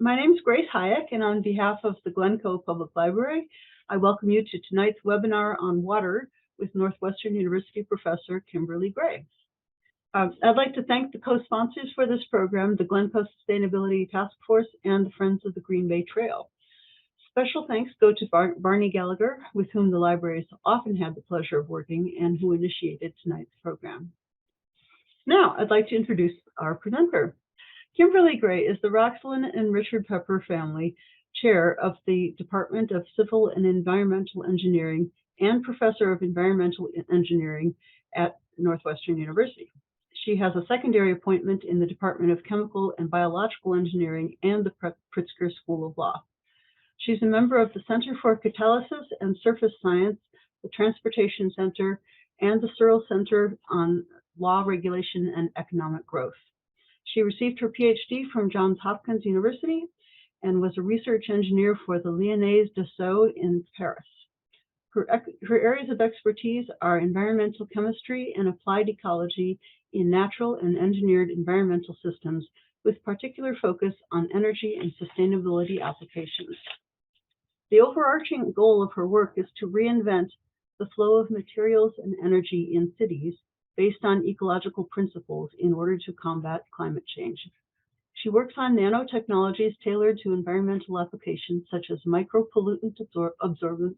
My name is Grace Hayek, and on behalf of the Glencoe Public Library, I welcome you to tonight's webinar on water with Northwestern University professor Kimberly Gray. I'd like to thank the co-sponsors for this program, the Glencoe Sustainability Task Force and the Friends of the Green Bay Trail. Special thanks go to Barney Gallagher, with whom the library has often had the pleasure of working and who initiated tonight's program. Now, I'd like to introduce our presenter. Kimberly Gray is the Roxalyn and Richard Pepper Family Chair of the Department of Civil and Environmental Engineering and Professor of Environmental Engineering at Northwestern University. She has a secondary appointment in the Department of Chemical and Biological Engineering and the Pritzker School of Law. She's a member of the Center for Catalysis and Surface Science, the Transportation Center, and the Searle Center on Law, Regulation, and Economic Growth. She received her PhD from Johns Hopkins University and was a research engineer for the Lyonnais Dassault in Paris. Her areas of expertise are environmental chemistry and applied ecology in natural and engineered environmental systems, with particular focus on energy and sustainability applications. The overarching goal of her work is to reinvent the flow of materials and energy in cities based on ecological principles in order to combat climate change. She works on nanotechnologies tailored to environmental applications such as micropollutant absorbance,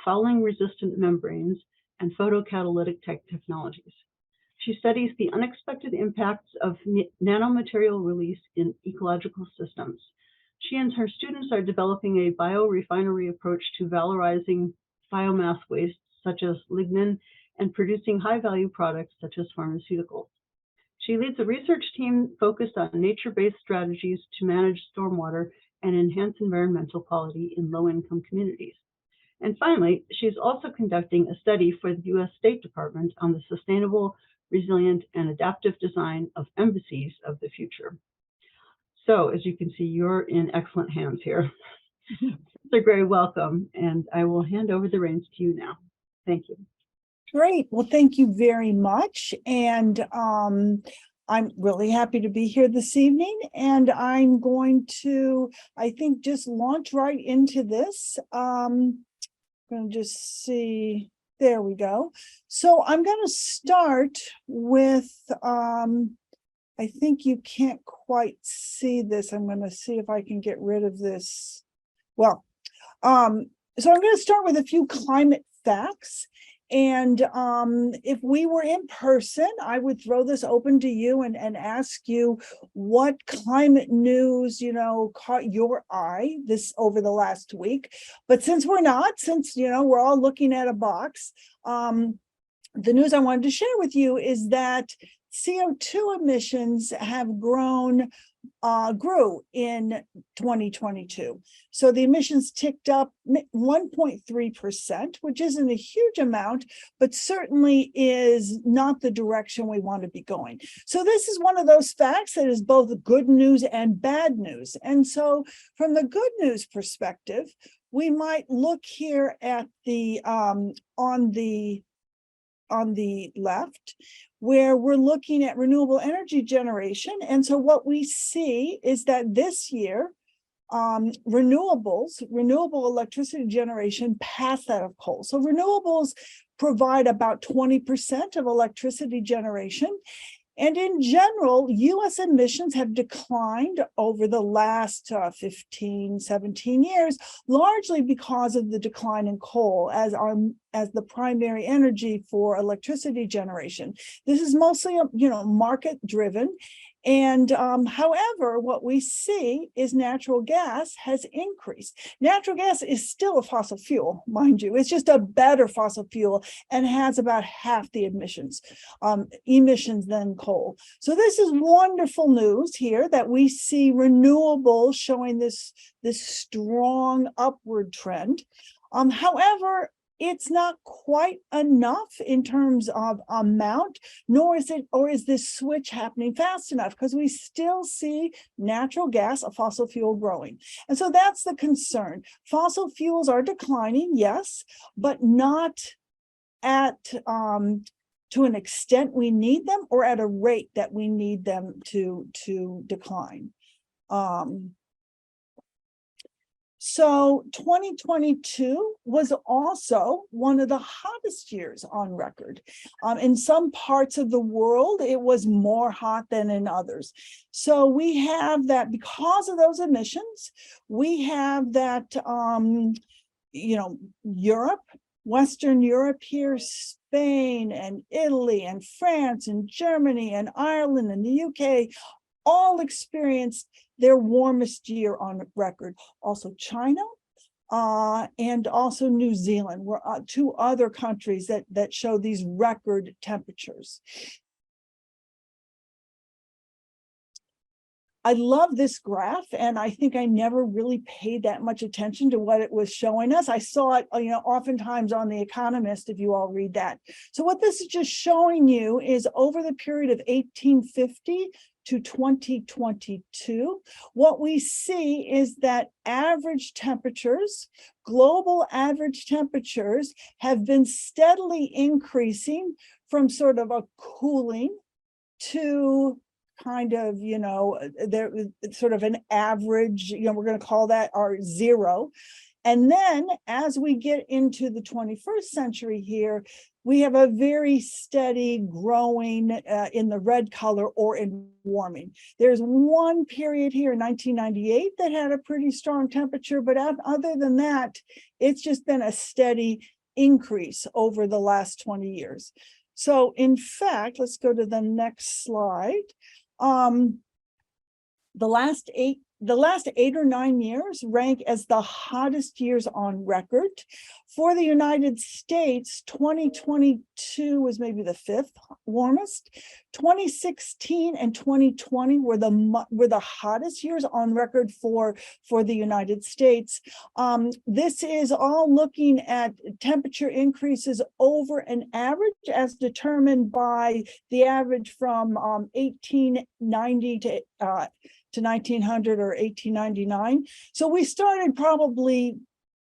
fouling-resistant membranes, and photocatalytic technologies. She studies the unexpected impacts of nanomaterial release in ecological systems. She and her students are developing a biorefinery approach to valorizing biomass waste, such as lignin, and producing high-value products such as pharmaceuticals. She leads a research team focused on nature-based strategies to manage stormwater and enhance environmental quality in low-income communities. And finally, she's also conducting a study for the U.S. State Department on the sustainable, resilient, and adaptive design of embassies of the future. So, as you can see, you're in excellent hands here. Professor Gray, welcome, and I will hand over the reins to you now. Thank you. Great. Well, thank you very much. And I'm really happy to be here this evening. And I'm going to, I think, just launch right into this. I'm going to just see. There we go. So I'm going to start with, I think you can't quite see this. I'm going to see if I can get rid of this. Well, so I'm going to start with a few climate facts. And if we were in person, I would throw this open to you and ask you what climate news, caught your eye over the last week. But since we're not, since, we're all looking at a box, the news I wanted to share with you is that CO2 emissions have grew in 2022. So the emissions ticked up 1.3%, which isn't a huge amount, but certainly is not the direction we want to be going. So this is one of those facts that is both good news and bad news. And so from the good news perspective, we might look here at the on the left, where we're looking at renewable energy generation. And so what we see is that this year, renewable electricity generation passed that of coal. So renewables provide about 20% of electricity generation. And in general, U.S. emissions have declined over the last 15, 17 years, largely because of the decline in coal as the primary energy for electricity generation. This is mostly, market driven. And however, what we see is natural gas has increased. Natural gas is still a fossil fuel, mind you. It's just a better fossil fuel and has about half the emissions than coal. So this is wonderful news here that we see renewables showing this strong upward trend. However, it's not quite enough in terms of amount, nor is this switch happening fast enough, because we still see natural gas, a fossil fuel, growing. And so that's the concern. Fossil fuels are declining, yes, but not at to an extent we need them or at a rate that we need them to decline. So 2022 was also one of the hottest years on record. In some parts of the world, it was more hot than in others. So we have that because of those emissions, we have that, Europe, Western Europe here, Spain and Italy and France and Germany and Ireland and the UK all experienced their warmest year on record. Also China and also New Zealand were two other countries that show these record temperatures. I love this graph, and I think I never really paid that much attention to what it was showing us. I saw it, oftentimes on The Economist, if you all read that. So what this is just showing you is over the period of 1850 to 2022, what we see is that average temperatures, global average temperatures, have been steadily increasing from sort of a cooling to kind of, there sort of an average, we're going to call that our zero. And then as we get into the 21st century here, we have a very steady growing in the red color or in warming. There's one period here in 1998 that had a pretty strong temperature, but other than that, it's just been a steady increase over the last 20 years. So in fact, let's go to the next slide. The last 8 or 9 years rank as the hottest years on record. For the United States, 2022 was maybe the 5th warmest. 2016 and 2020 were the hottest years on record for the United States. This is all looking at temperature increases over an average as determined by the average from 1890 to 1900 or 1899. So we started probably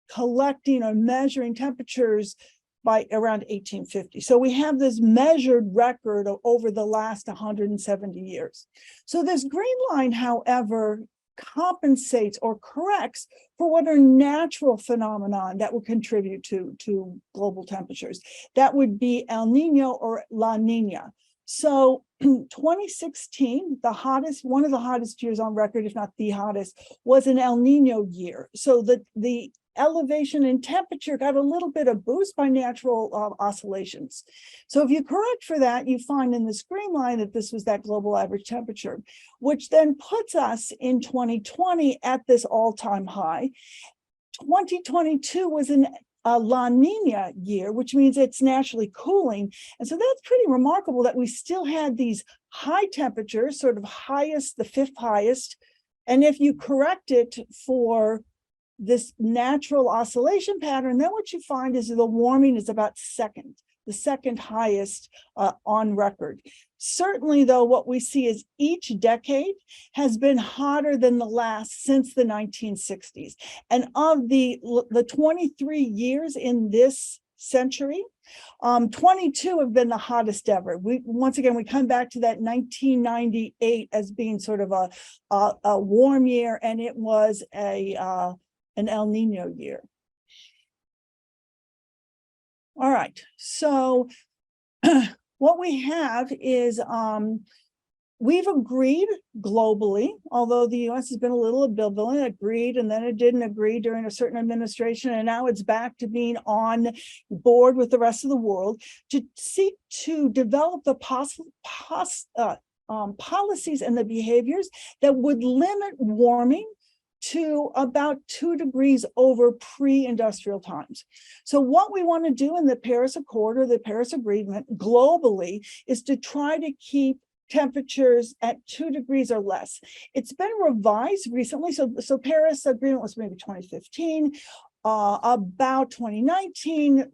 collecting or measuring temperatures by around 1850. So we have this measured record of over the last 170 years. So this green line, however, compensates or corrects for what are natural phenomena that would contribute to global temperatures. That would be El Nino or La Nina. So 2016, one of the hottest years on record, if not the hottest, was an El Nino year. So the elevation in temperature got a little bit of boost by natural oscillations. So if you correct for that, you find in this green line that this was that global average temperature, which then puts us in 2020 at this all-time high. 2022 was a La Nina year, which means it's naturally cooling. And so that's pretty remarkable that we still had these high temperatures, sort of highest, the 5th highest. And if you correct it for this natural oscillation pattern, then what you find is the warming is about the second highest on record. Certainly, though, what we see is each decade has been hotter than the last since the 1960s. And of the 23 years in this century, 22 have been the hottest ever. Once again, we come back to that 1998 as being sort of a warm year, and it was an El Nino year. All right, so what we have is we've agreed globally, although the US has been a little ambivalent, agreed and then it didn't agree during a certain administration, and now it's back to being on board with the rest of the world to seek to develop the policies and the behaviors that would limit warming to about 2 degrees over pre-industrial times. So what we want to do in the Paris Accord or the Paris Agreement globally is to try to keep temperatures at 2 degrees or less. It's been revised recently. So Paris Agreement was maybe 2015. About 2019,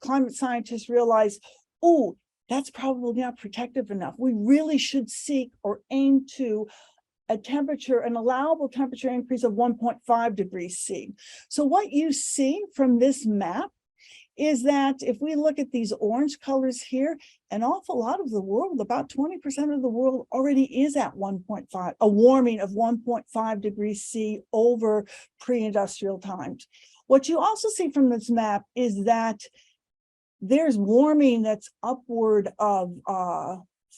climate scientists realized, oh, that's probably not protective enough. We really should seek or aim to an allowable temperature increase of 1.5 degrees C. So what you see from this map is that if we look at these orange colors here, an awful lot of the world, about 20% of the world already is at 1.5, a warming of 1.5 degrees C over pre-industrial times. What you also see from this map is that there's warming that's upward of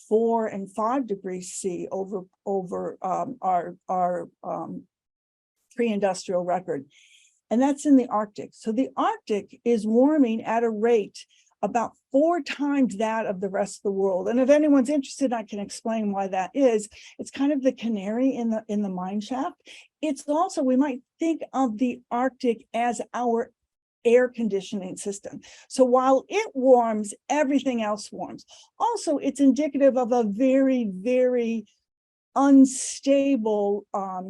4 and 5 degrees C over our pre-industrial record. And that's in the Arctic. So the Arctic is warming at a rate about 4 times that of the rest of the world. And if anyone's interested, I can explain why that is. It's kind of the canary in the mine shaft. It's also, we might think of the Arctic as our air conditioning system. So while it warms, everything else warms. Also, it's indicative of a very, very unstable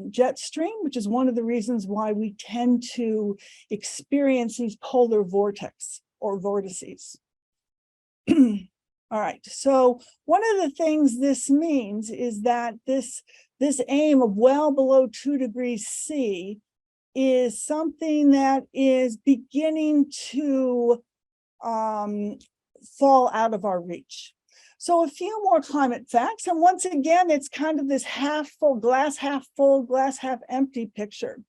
jet stream, which is one of the reasons why we tend to experience these polar vortex or vortices. All right, so one of the things this means is that this aim of well below 2 degrees C is something that is beginning to fall out of our reach. So a few more climate facts, and once again, it's kind of this half full, glass half empty picture.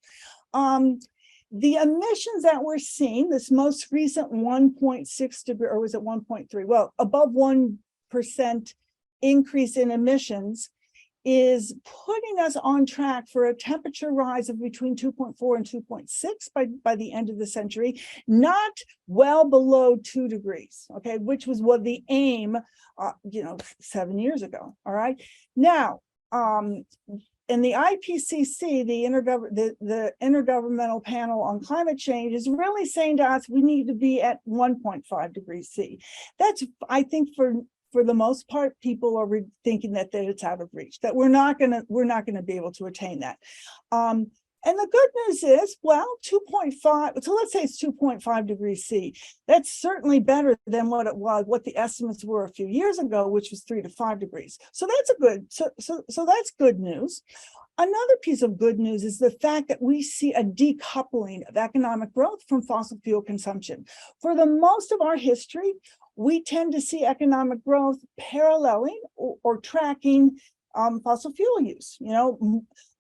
The emissions that we're seeing, this most recent 1.6 degree, or was it 1.3? Well, above 1% increase in emissions is putting us on track for a temperature rise of between 2.4 and 2.6 by the end of the century, not well below 2 degrees, okay, which was what the aim, 7 years ago, all right? Now, and the IPCC, the Intergovernmental Panel on Climate Change, is really saying to us we need to be at 1.5 degrees C. That's, I think, for the most part, people are thinking that it's out of reach, that we're not gonna be able to attain that. And the good news is, well, 2.5, so let's say it's 2.5 degrees C. That's certainly better than what it was, what the estimates were a few years ago, which was 3 to 5 degrees. So that's a good, so that's good news. Another piece of good news is the fact that we see a decoupling of economic growth from fossil fuel consumption. For the most of our history, we tend to see economic growth paralleling or tracking fossil fuel use.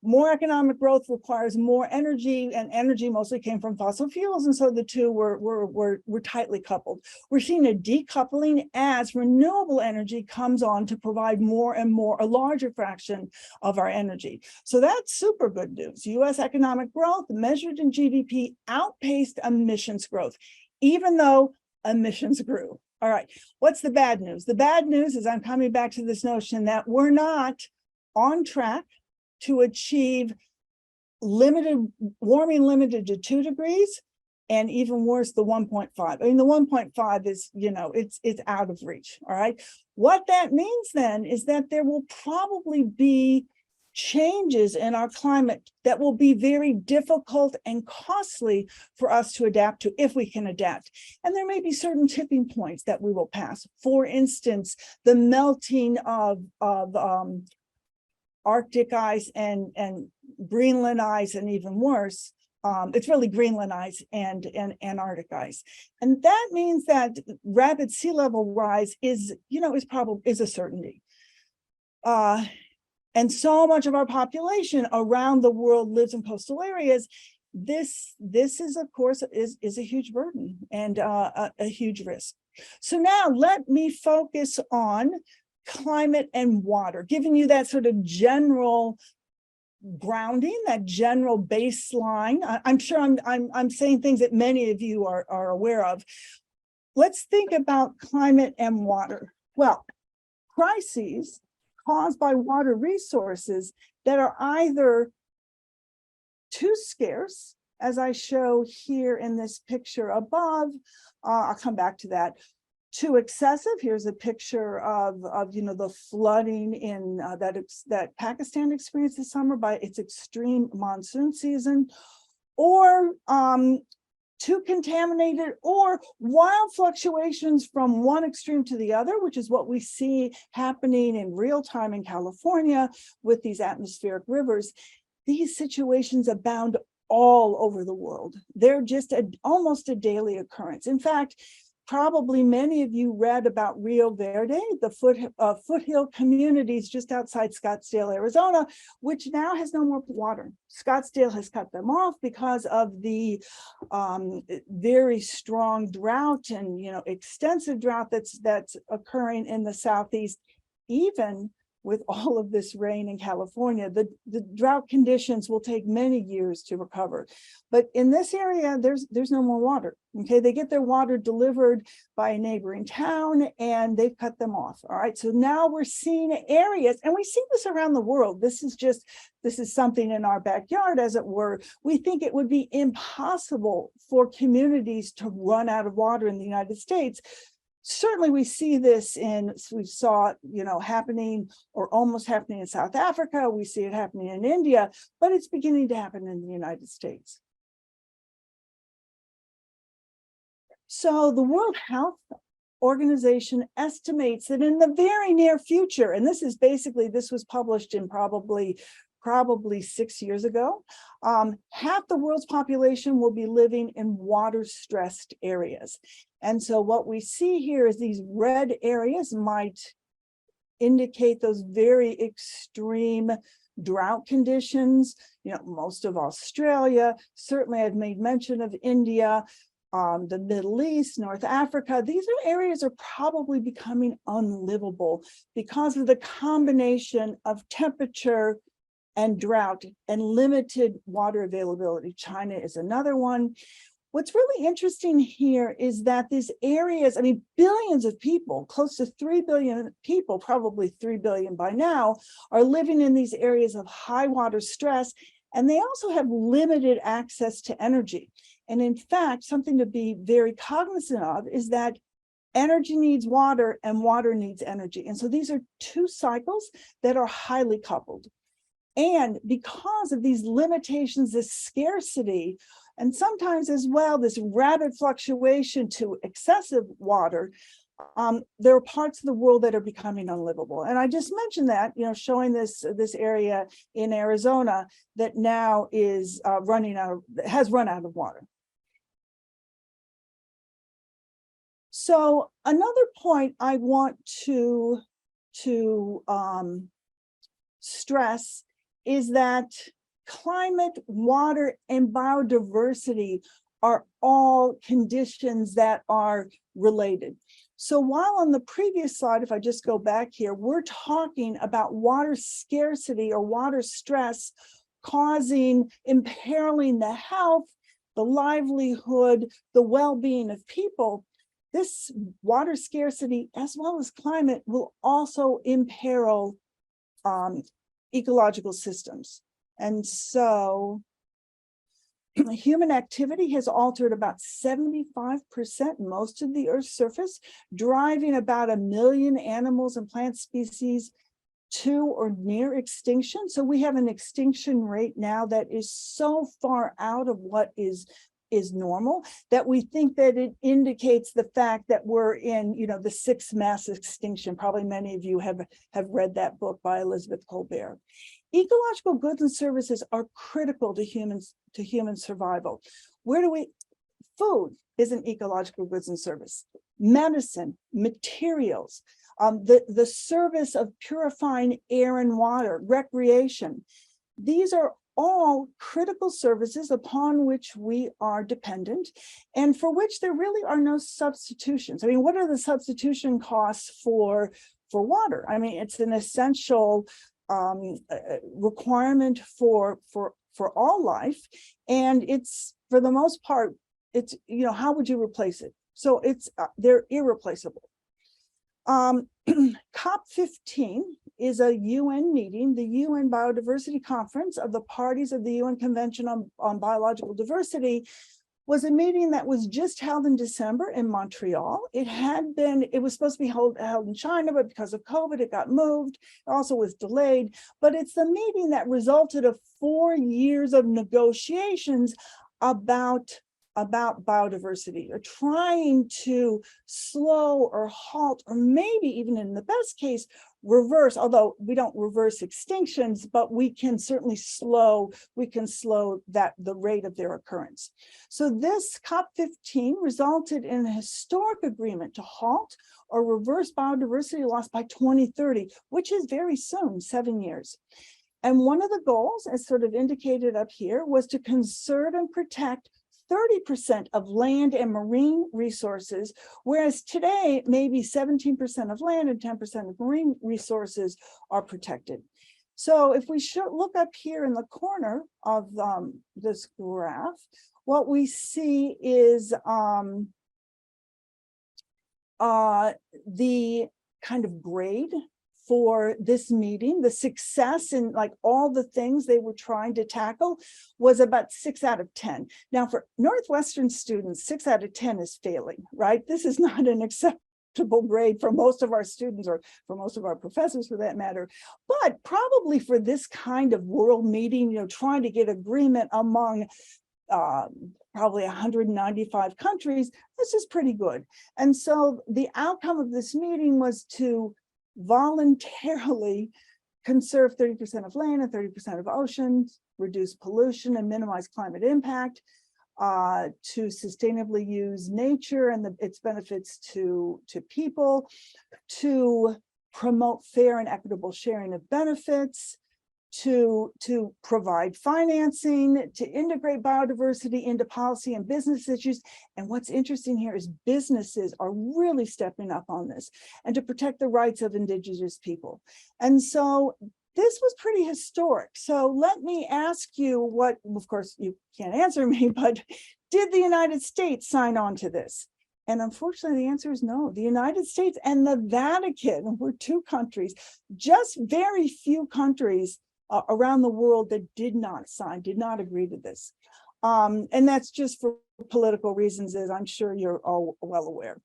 More economic growth requires more energy, and energy mostly came from fossil fuels, and so the two were tightly coupled. We're seeing a decoupling as renewable energy comes on to provide more and more, a larger fraction of our energy. So that's super good news. U.S. economic growth measured in GDP outpaced emissions growth, even though emissions grew. All right, what's the bad news? The bad news is I'm coming back to this notion that we're not on track to achieve warming limited to 2 degrees, and even worse, the 1.5. I mean, the 1.5 is, it's out of reach, all right? What that means then is that there will probably be changes in our climate that will be very difficult and costly for us to adapt to, if we can adapt. And there may be certain tipping points that we will pass. For instance, the melting of Arctic ice and Greenland ice, and even worse, it's really Greenland ice and Antarctic ice. And that means that rapid sea level rise is a certainty. And so much of our population around the world lives in coastal areas. This is, of course, is a huge burden and a huge risk. So now let me focus on climate and water, giving you that sort of general grounding, that general baseline. I'm sure I'm saying things that many of you are aware of. Let's think about climate and water. Well, crises caused by water resources that are either too scarce, as I show here in this picture above, I'll come back to that, too excessive. Here's a picture of the flooding in that Pakistan experienced this summer by its extreme monsoon season, or too contaminated, or wild fluctuations from one extreme to the other, which is what we see happening in real time in California with these atmospheric rivers. These situations abound all over the world. They're just almost a daily occurrence. In fact, probably many of you read about Rio Verde, the foothill communities just outside Scottsdale, Arizona, which now has no more water. Scottsdale has cut them off because of the very strong drought and extensive drought that's occurring in the Southeast. Even with all of this rain in California, the drought conditions will take many years to recover. But in this area, there's no more water. Okay, they get their water delivered by a neighboring town and they've cut them off. All right, so now we're seeing areas, and we see this around the world. This is something in our backyard, as it were. We think it would be impossible for communities to run out of water in the United States. Certainly we see this we saw it, happening or almost happening in South Africa. We see it happening in India, but it's beginning to happen in the United States. So the World Health Organization estimates that in the very near future, and this was published in probably 6 years ago, half the world's population will be living in water-stressed areas. And so what we see here is these red areas might indicate those very extreme drought conditions. Most of Australia, certainly I've made mention of India, the Middle East, North Africa. These areas are probably becoming unlivable because of the combination of temperature and drought and limited water availability. China is another one. What's really interesting here is that these areas, billions of people, close to 3 billion people, probably 3 billion by now, are living in these areas of high water stress, and they also have limited access to energy. And in fact, something to be very cognizant of is that energy needs water and water needs energy. And so these are two cycles that are highly coupled. And because of these limitations, this scarcity, and sometimes as well, this rapid fluctuation to excessive water, there are parts of the world that are becoming unlivable. And I just mentioned that, showing this area in Arizona that now is has run out of water. So another point I want to stress is that climate, water, and biodiversity are all conditions that are related. So while on the previous slide, if I just go back here, we're talking about water scarcity or water stress imperiling the health, the livelihood, the well-being of people. This water scarcity, as well as climate, will also imperil ecological systems. And so human activity has altered about 75% most of the Earth's surface, driving about 1 million animals and plant species to or near extinction. So we have an extinction rate now that is so far out of what is normal that we think that it indicates the fact that we're in, the sixth mass extinction. Probably many of you have read that book by Elizabeth Colbert. Ecological goods and services are critical to human survival. Food is an ecological goods and service. Medicine, materials, the service of purifying air and water, recreation. These are all critical services upon which we are dependent and for which there really are no substitutions. What are the substitution costs for water? It's an essential requirement for all life, and it's, for the most part, it's, how would you replace it? So they're irreplaceable. COP15 is a UN meeting, the UN Biodiversity Conference of the parties of the UN Convention on Biological Diversity, was a meeting that was just held in December in Montreal. It was supposed to be held in China, but because of COVID, it got moved. It also was delayed. But it's the meeting that resulted of 4 years of negotiations about biodiversity, or trying to slow or halt, or maybe even in the best case, reverse, although we don't reverse extinctions, but we can certainly slow the rate of their occurrence. So this COP15 resulted in a historic agreement to halt or reverse biodiversity loss by 2030, which is very soon, 7 years. And one of the goals, as sort of indicated up here, was to conserve and protect 30% of land and marine resources, whereas today, maybe 17% of land and 10% of marine resources are protected. So if we look up here in the corner of this graph, what we see is the kind of grade for this meeting. The success in like all the things they were trying to tackle was about 6 out of 10. Now for Northwestern students, 6 out of 10 is failing, right? This is not an acceptable grade for most of our students or for most of our professors for that matter, but probably for this kind of world meeting, you know, trying to get agreement among probably 195 countries, this is pretty good. And so the outcome of this meeting was to voluntarily conserve 30% of land and 30% of oceans, reduce pollution and minimize climate impact, to sustainably use nature and its benefits to people, to promote fair and equitable sharing of benefits, to provide financing, to integrate biodiversity into policy and business issues. And what's interesting here is businesses are really stepping up on this, and to protect the rights of indigenous people. And so this was pretty historic. So let me ask you what, of course you can't answer me, but did the United States sign on to this? And unfortunately, the answer is no. The United States and the Vatican were two countries, just very few countries around the world that did not agree to this. And that's just for political reasons, as I'm sure you're all well aware.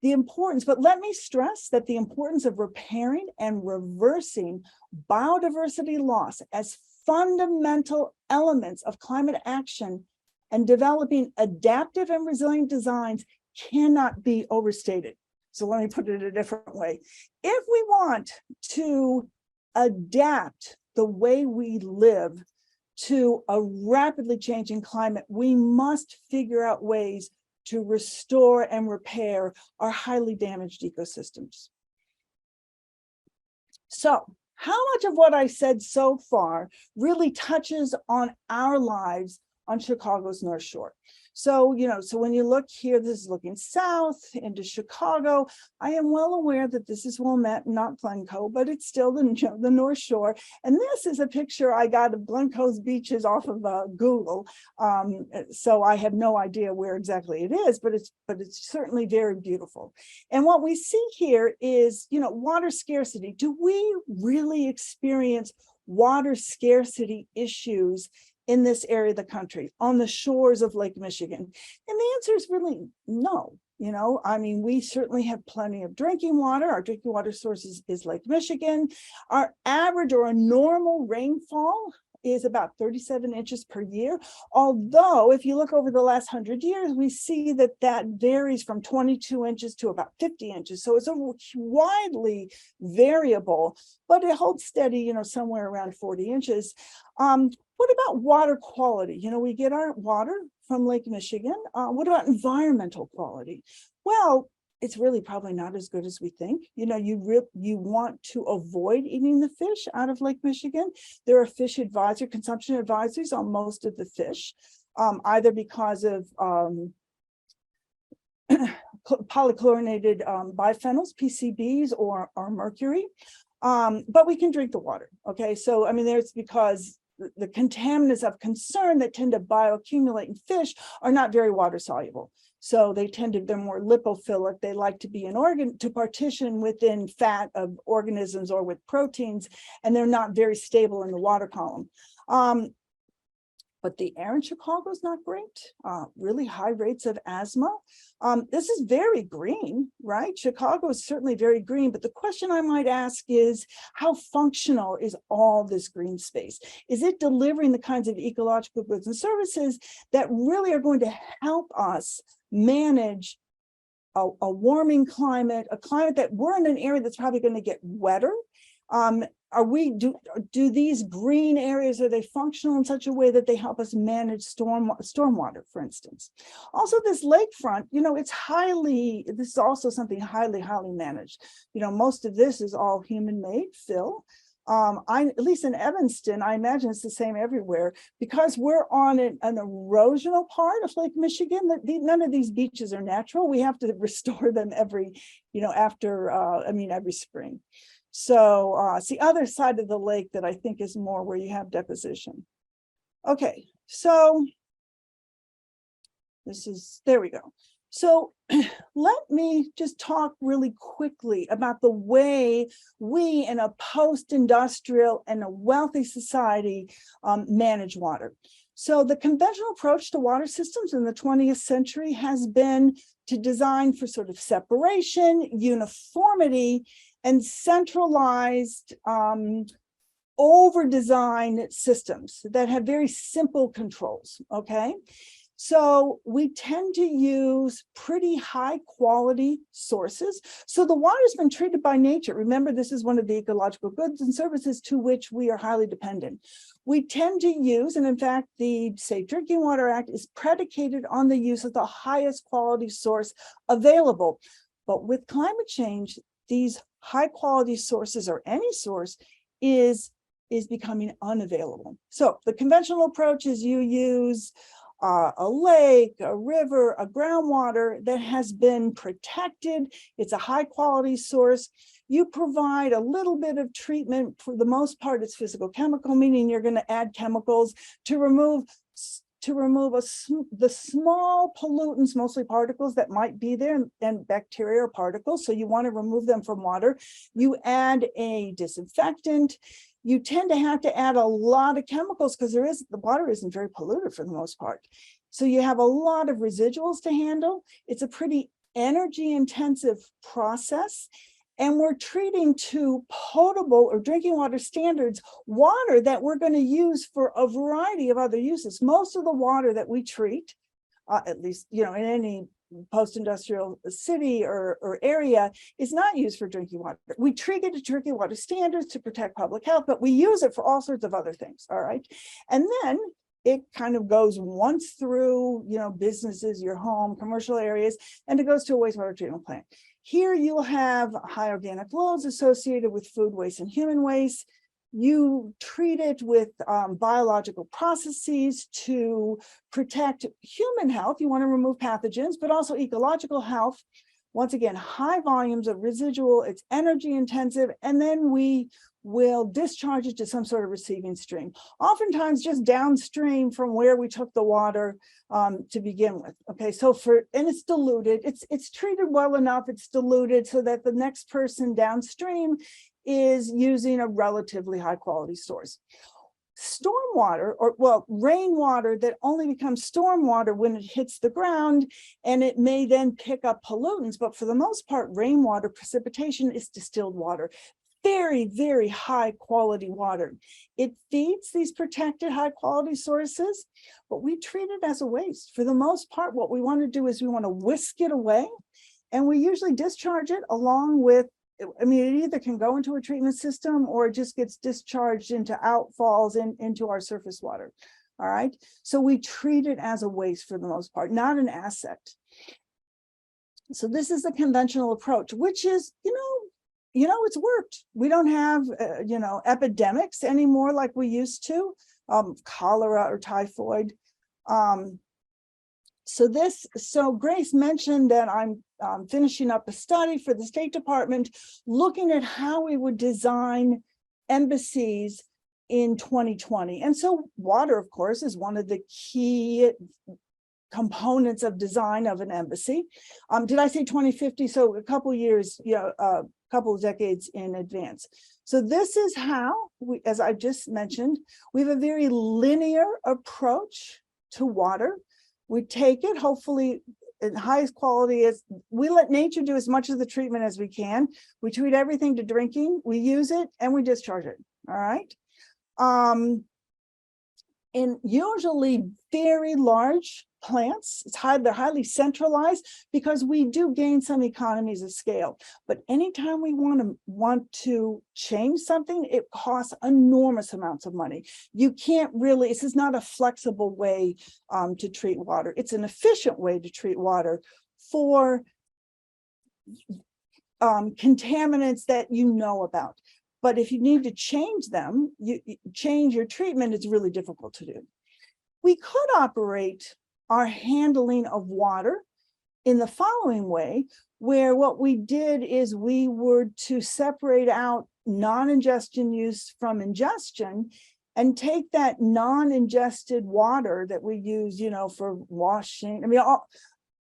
The importance, but let me stress that the importance of repairing and reversing biodiversity loss as fundamental elements of climate action and developing adaptive and resilient designs cannot be overstated. So let me put it a different way. If we want to adapt the way we live to a rapidly changing climate, we must figure out ways to restore and repair our highly damaged ecosystems. So, how much of what I said so far really touches on our lives on Chicago's North Shore? So, so when you look here, this is looking south into Chicago. I am well aware that this is Wilmette, not Glencoe, but it's still the North Shore. And this is a picture I got of Glencoe's beaches off of Google. So I have no idea where exactly it is, but it's certainly very beautiful. And what we see here is, water scarcity. Do we really experience water scarcity issues in this area of the country, on the shores of Lake Michigan? And the answer is really no. We certainly have plenty of drinking water. Our drinking water source is Lake Michigan. Our average or a normal rainfall is about 37 inches per year. Although if you look over the last 100 years, we see that varies from 22 inches to about 50 inches. So it's a widely variable, but it holds steady, somewhere around 40 inches. What about water quality? We get our water from Lake Michigan. What about environmental quality? Well, it's really probably not as good as we think. You want to avoid eating the fish out of Lake Michigan. There are consumption advisories on most of the fish, either because of polychlorinated biphenyls, PCBs, or mercury. But we can drink the water. Okay, so there's because the contaminants of concern that tend to bioaccumulate in fish are not very water soluble. So they're more lipophilic. They like to be to partition within fat of organisms or with proteins, and they're not very stable in the water column. But the air in Chicago is not great, really high rates of asthma. This is very green, right? Chicago is certainly very green, but the question I might ask is, how functional is all this green space? Is it delivering the kinds of ecological goods and services that really are going to help us manage a warming climate, a climate that we're in an area that's probably going to get wetter. Do these green areas, are they functional in such a way that they help us manage stormwater, for instance? Also, this lakefront, this is also something highly managed. Most of this is all human-made fill. At least in Evanston, I imagine it's the same everywhere, because we're on an erosional part of Lake Michigan. None of these beaches are natural. We have to restore them every spring. So it's the other side of the lake that I think is more where you have deposition. Okay, so there we go. So let me just talk really quickly about the way we in a post-industrial and a wealthy society manage water. So the conventional approach to water systems in the 20th century has been to design for sort of separation, uniformity, and centralized over-designed systems that have very simple controls, okay? So we tend to use pretty high quality sources. So the water's been treated by nature. Remember, this is one of the ecological goods and services to which we are highly dependent. We tend to use, and in fact, the Safe Drinking Water Act is predicated on the use of the highest quality source available. But with climate change, these high quality sources, or any source, is becoming unavailable. So the conventional approach is you use a lake, a river, a groundwater that has been protected. It's a high quality source. You provide a little bit of treatment. For the most part, it's physical chemical, meaning you're going to add chemicals to remove the small pollutants, mostly particles that might be there, and bacteria or particles. So you want to remove them from water. You add a disinfectant. You tend to have to add a lot of chemicals because the water isn't very polluted for the most part. So you have a lot of residuals to handle. It's a pretty energy intensive process. And we're treating to potable or drinking water standards water that we're going to use for a variety of other uses. Most of the water that we treat, at least in any post-industrial city or area, is not used for drinking water. We treat it to drinking water standards to protect public health, but we use it for all sorts of other things. All right. And then it kind of goes once through, businesses, your home, commercial areas, and it goes to a wastewater treatment plant. Here you'll have high organic loads associated with food waste and human waste. You treat it with biological processes to protect human health. You want to remove pathogens, but also ecological health. Once again, high volumes of residual, it's energy intensive, and then we will discharge it to some sort of receiving stream, oftentimes just downstream from where we took the water to begin with. Okay, so and it's diluted, it's treated well enough, it's diluted so that the next person downstream is using a relatively high quality source. Stormwater, rainwater that only becomes stormwater when it hits the ground, and it may then pick up pollutants, but for the most part, rainwater precipitation is distilled water. Very, very high quality water. It feeds these protected high quality sources, but we treat it as a waste. For the most part, what we want to do is we want to whisk it away, and we usually discharge it along with, it either can go into a treatment system or it just gets discharged into outfalls into our surface water. All right. So we treat it as a waste for the most part, not an asset. So this is the conventional approach, which is, it's worked. We don't have, epidemics anymore like we used to, cholera or typhoid. So Grace mentioned that I'm finishing up a study for the State Department looking at how we would design embassies in 2020. And so water, of course, is one of the key components of design of an embassy. Did I say 2050? So a couple years, a couple of decades in advance. So this is how as I just mentioned, we have a very linear approach to water. We take it, hopefully, in highest quality. We let nature do as much of the treatment as we can. We treat everything to drinking, we use it, and we discharge it. All right. And usually very large plants. They're highly centralized because we do gain some economies of scale. But anytime we want to change something, it costs enormous amounts of money. You can't really, this is not a flexible way to treat water. It's an efficient way to treat water for contaminants that you know about. But if you need to change them, you change your treatment, it's really difficult to do. We could operate our handling of water in the following way, where what we did is we were to separate out non-ingestion use from ingestion and take that non-ingested water that we use, for washing. I mean,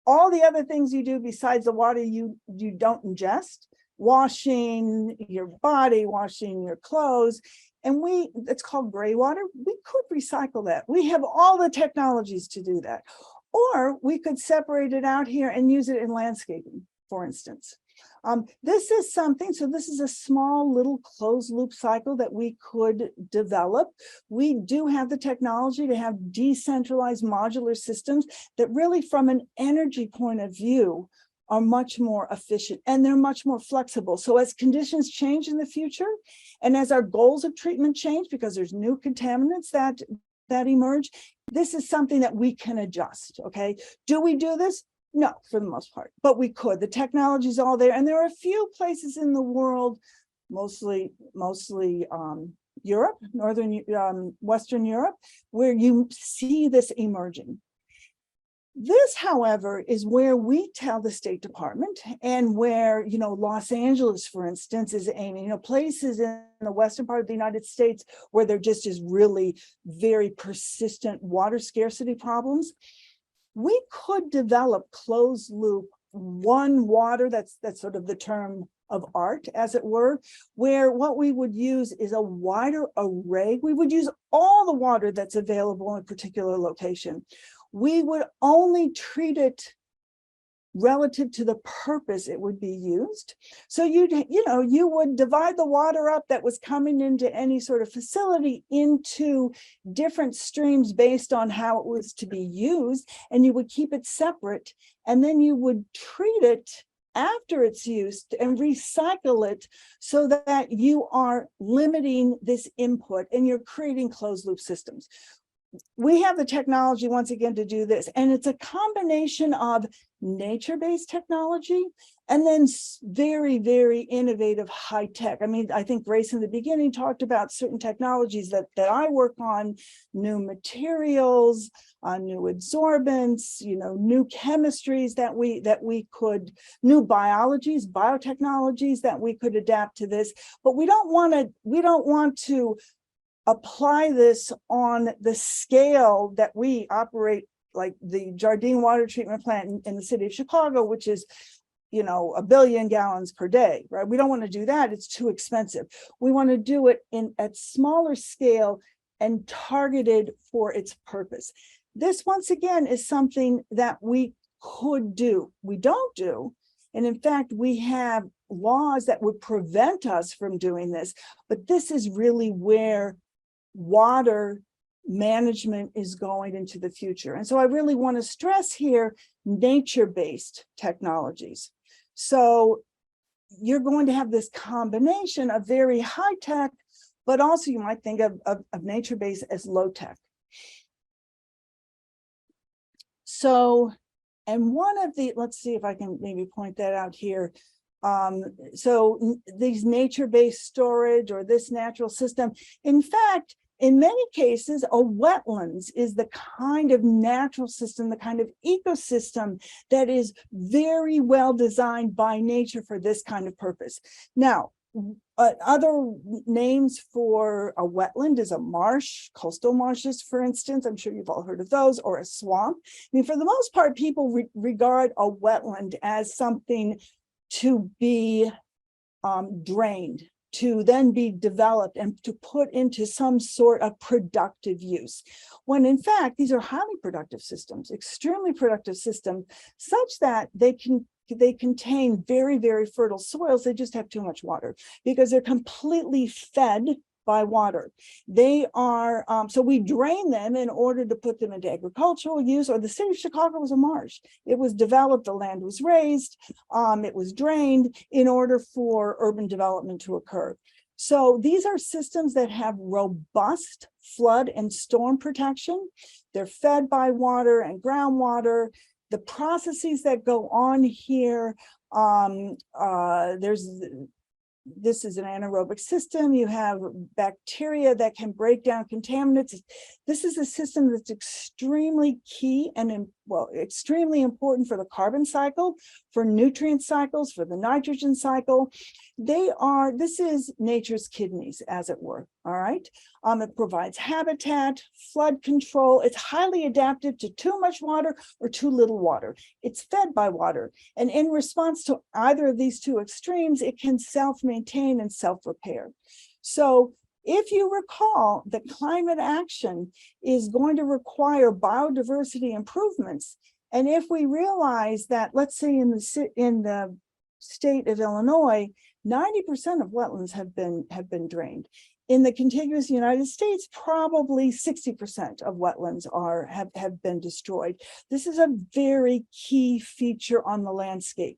all the other things you do besides the water you don't ingest, washing your body, washing your clothes, and it's called gray water. We could recycle that. We have all the technologies to do that. Or we could separate it out here and use it in landscaping, for instance. This is something, so this is a small little closed loop cycle that we could develop. We do have the technology to have decentralized modular systems that really, from an energy point of view, are much more efficient and they're much more flexible. So as conditions change in the future, and as our goals of treatment change, because there's new contaminants that emerge, this is something that we can adjust, okay? Do we do this? No, for the most part, but we could. The technology is all there. And there are a few places in the world, mostly Europe, Western Europe, where you see this emerging. This, however, is where we tell the State Department, and where, Los Angeles, for instance, is aiming, places in the western part of the United States where there just is really very persistent water scarcity problems. We could develop closed loop one water, that's sort of the term of art, as it were, where what we would use is a wider array. We would use all the water that's available in a particular location. We would only treat it relative to the purpose it would be used. So you would divide the water up that was coming into any sort of facility into different streams based on how it was to be used, and you would keep it separate, and then you would treat it after it's used and recycle it, so that you are limiting this input and you're creating closed loop systems. We have the technology, once again, to do this, and it's a combination of nature-based technology and then very, very innovative high tech. I mean, I think Grace in the beginning talked about certain technologies that I work on, new materials, new adsorbents, new chemistries that we could, new biotechnologies that we could adapt to this. But we don't want to apply this on the scale that we operate, like the Jardine water treatment plant in the city of Chicago, which is, 1 billion gallons per day, right? We don't want to do that. It's too expensive. We want to do it at smaller scale and targeted for its purpose. This, once again, is something that we could do. We don't do. And in fact, we have laws that would prevent us from doing this. But this is really where water management is going into the future. And so I really want to stress here nature-based technologies. So you're going to have this combination of very high tech, but also you might think of nature-based as low tech. So, and one of the, let's see if I can maybe point that out here. So these nature-based storage or this natural system, in fact, in many cases, a wetlands is the kind of natural system, the kind of ecosystem that is very well designed by nature for this kind of purpose. Now, other names for a wetland is a marsh, coastal marshes, for instance. I'm sure you've all heard of those, or a swamp. I mean, for the most part, people regard a wetland as something to be drained, to then be developed and to put into some sort of productive use. When in fact, these are highly productive systems, extremely productive systems, such that they contain very, very fertile soils. They just have too much water because they're completely fed by water. They are, so we drain them in order to put them into agricultural use, or the city of Chicago was a marsh. It was developed, the land was raised, it was drained in order for urban development to occur. So these are systems that have robust flood and storm protection. They're fed by water and groundwater. The processes that go on here, this is an anaerobic system. You have bacteria that can break down contaminants. This is a system that's extremely key and, well, extremely important for the carbon cycle, for nutrient cycles, for the nitrogen cycle. This is nature's kidneys, as it were, all right? It provides habitat, flood control. It's highly adaptive to too much water or too little water. It's fed by water. And in response to either of these two extremes, it can self-maintain and self-repair. So if you recall, the climate action is going to require biodiversity improvements. And if we realize that, let's say in the state of Illinois, 90% of wetlands have been drained. In the contiguous United States, probably 60% of wetlands have been destroyed. This is a very key feature on the landscape.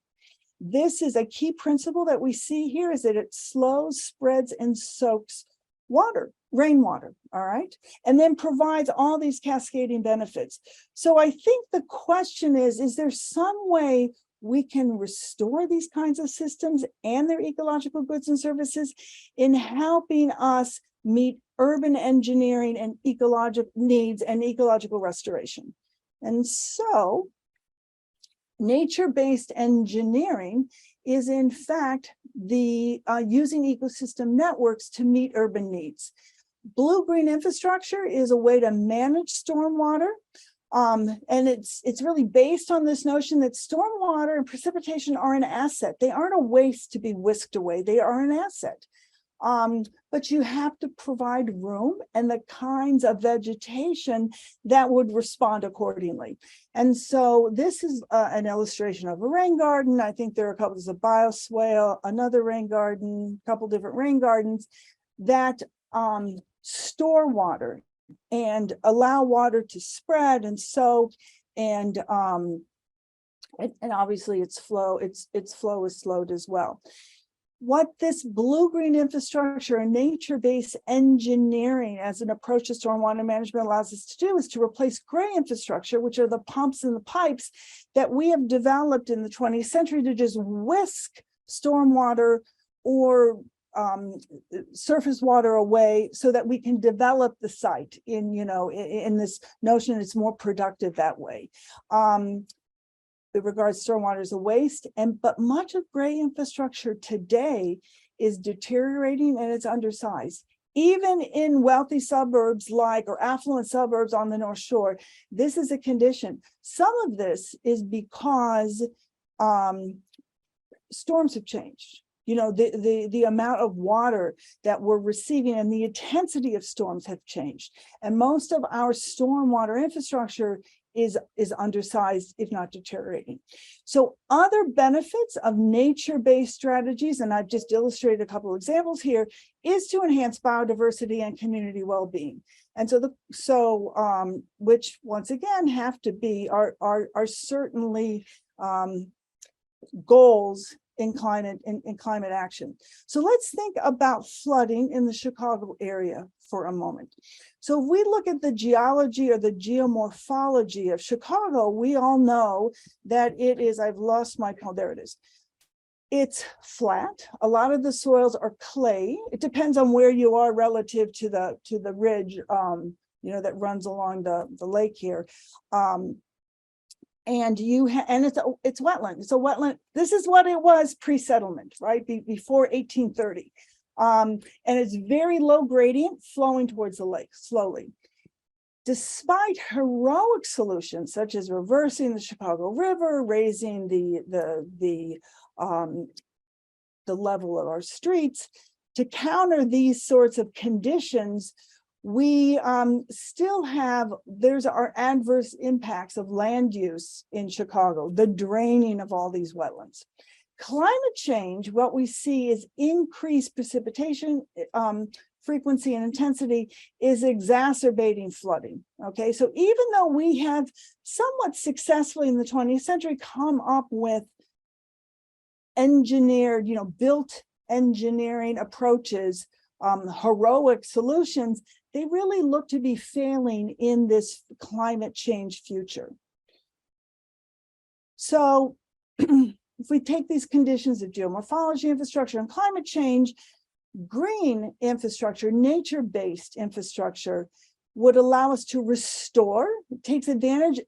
This is a key principle that we see here, is that it slows, spreads, and soaks water, rainwater, all right? And then provides all these cascading benefits. So I think the question is there some way we can restore these kinds of systems and their ecological goods and services in helping us meet urban engineering and ecological needs and ecological restoration? And so nature-based engineering is in fact the using ecosystem networks to meet urban needs. Blue-green infrastructure is a way to manage stormwater. And it's really based on this notion that stormwater and precipitation are an asset. They aren't a waste to be whisked away. They are an asset. But you have to provide room and the kinds of vegetation that would respond accordingly. And so this is an illustration of a rain garden. I think there are a couple, there's a bioswale, another rain garden, a couple different rain gardens that store water and allow water to spread and soak, and obviously its flow is slowed as well. What this blue-green infrastructure and nature-based engineering as an approach to stormwater management allows us to do is to replace gray infrastructure, which are the pumps and the pipes that we have developed in the 20th century to just whisk stormwater or surface water away so that we can develop the site in this notion it's more productive that way. It regards stormwater as a waste, but much of gray infrastructure today is deteriorating and it's undersized. Even in wealthy suburbs or affluent suburbs on the North Shore, this is a condition. Some of this is because storms have changed. The amount of water that we're receiving and the intensity of storms have changed. And most of our stormwater infrastructure is undersized, if not deteriorating. So other benefits of nature-based strategies, and I've just illustrated a couple examples here, is to enhance biodiversity and community well-being. And which once again have to be are certainly goals in climate action. So let's think about flooding in the Chicago area for a moment. So if we look at the geology or the geomorphology of Chicago, we all know that it is, I've lost my, oh, there it is. It's flat. A lot of the soils are clay. It depends on where you are relative to the ridge, that runs along the lake here. And it's wetland. It's a wetland. This is what it was pre-settlement, right? Before 1830. And it's very low gradient, flowing towards the lake slowly. Despite heroic solutions such as reversing the Chicago River, raising the level of our streets, to counter these sorts of conditions, we still have, there's our adverse impacts of land use in Chicago, the draining of all these wetlands. Climate change, what we see is increased precipitation frequency and intensity is exacerbating flooding. Okay, so even though we have somewhat successfully in the 20th century come up with engineered, built engineering approaches, heroic solutions, they really look to be failing in this climate change future. So if we take these conditions of geomorphology, infrastructure, and climate change, green infrastructure, nature-based infrastructure would allow us to restore, takes advantage,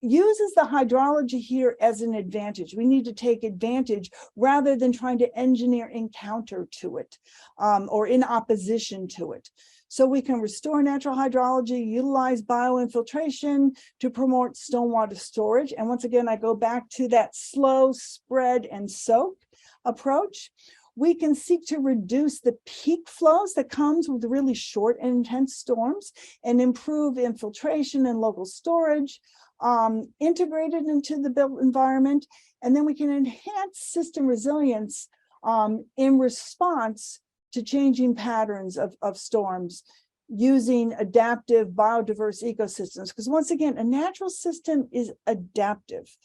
uses the hydrology here as an advantage. We need to take advantage rather than trying to engineer in counter to it or in opposition to it. So we can restore natural hydrology, utilize bioinfiltration to promote stormwater storage. And once again, I go back to that slow spread and soak approach. We can seek to reduce the peak flows that comes with really short and intense storms and improve infiltration and local storage, integrated into the built environment. And then we can enhance system resilience in response to changing patterns of storms using adaptive biodiverse ecosystems. Because once again, a natural system is adaptive.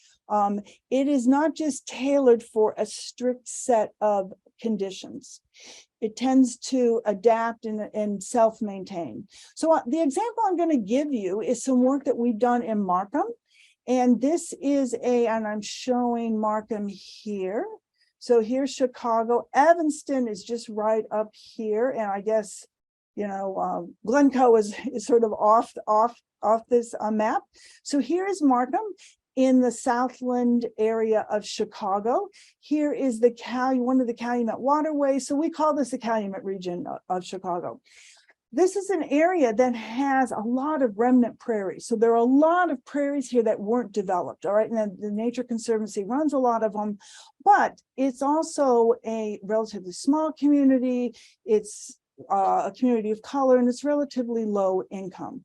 It is not just tailored for a strict set of conditions. It tends to adapt and self-maintain. So the example I'm going to give you is some work that we've done in Markham. And this is and I'm showing Markham here. So here's Chicago. Evanston is just right up here. And I guess, Glencoe is sort of off this map. So here is Markham in the Southland area of Chicago. Here is the one of the Calumet waterways. So we call this the Calumet region of Chicago. This is an area that has a lot of remnant prairies. So there are a lot of prairies here that weren't developed, all right? And the Nature Conservancy runs a lot of them, but it's also a relatively small community. It's a community of color, and it's relatively low income.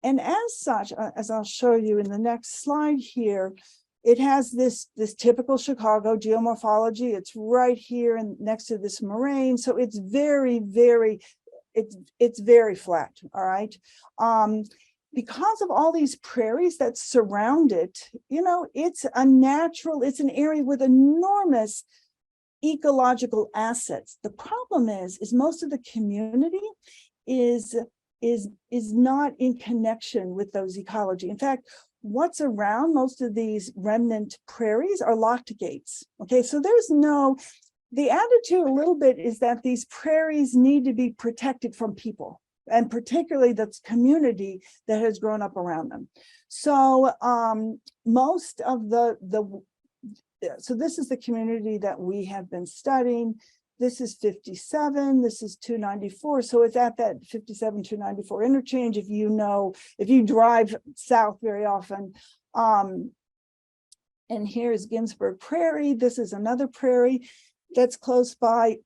And as such, as I'll show you in the next slide here, it has this typical Chicago geomorphology. It's right here and next to this moraine. So it's very, very, it's very flat, all right? Because of all these prairies that surround it, it's an area with enormous ecological assets. The problem is most of the community is not in connection with those ecology. In fact, what's around most of these remnant prairies are locked gates. Okay, so the attitude a little bit is that these prairies need to be protected from people, and particularly that's community that has grown up around them. So most of so this is the community that we have been studying. This is 57, this is 294. So it's at that 57, 294 interchange if you drive south very often. And here's Ginsburg Prairie. This is another prairie that's close by.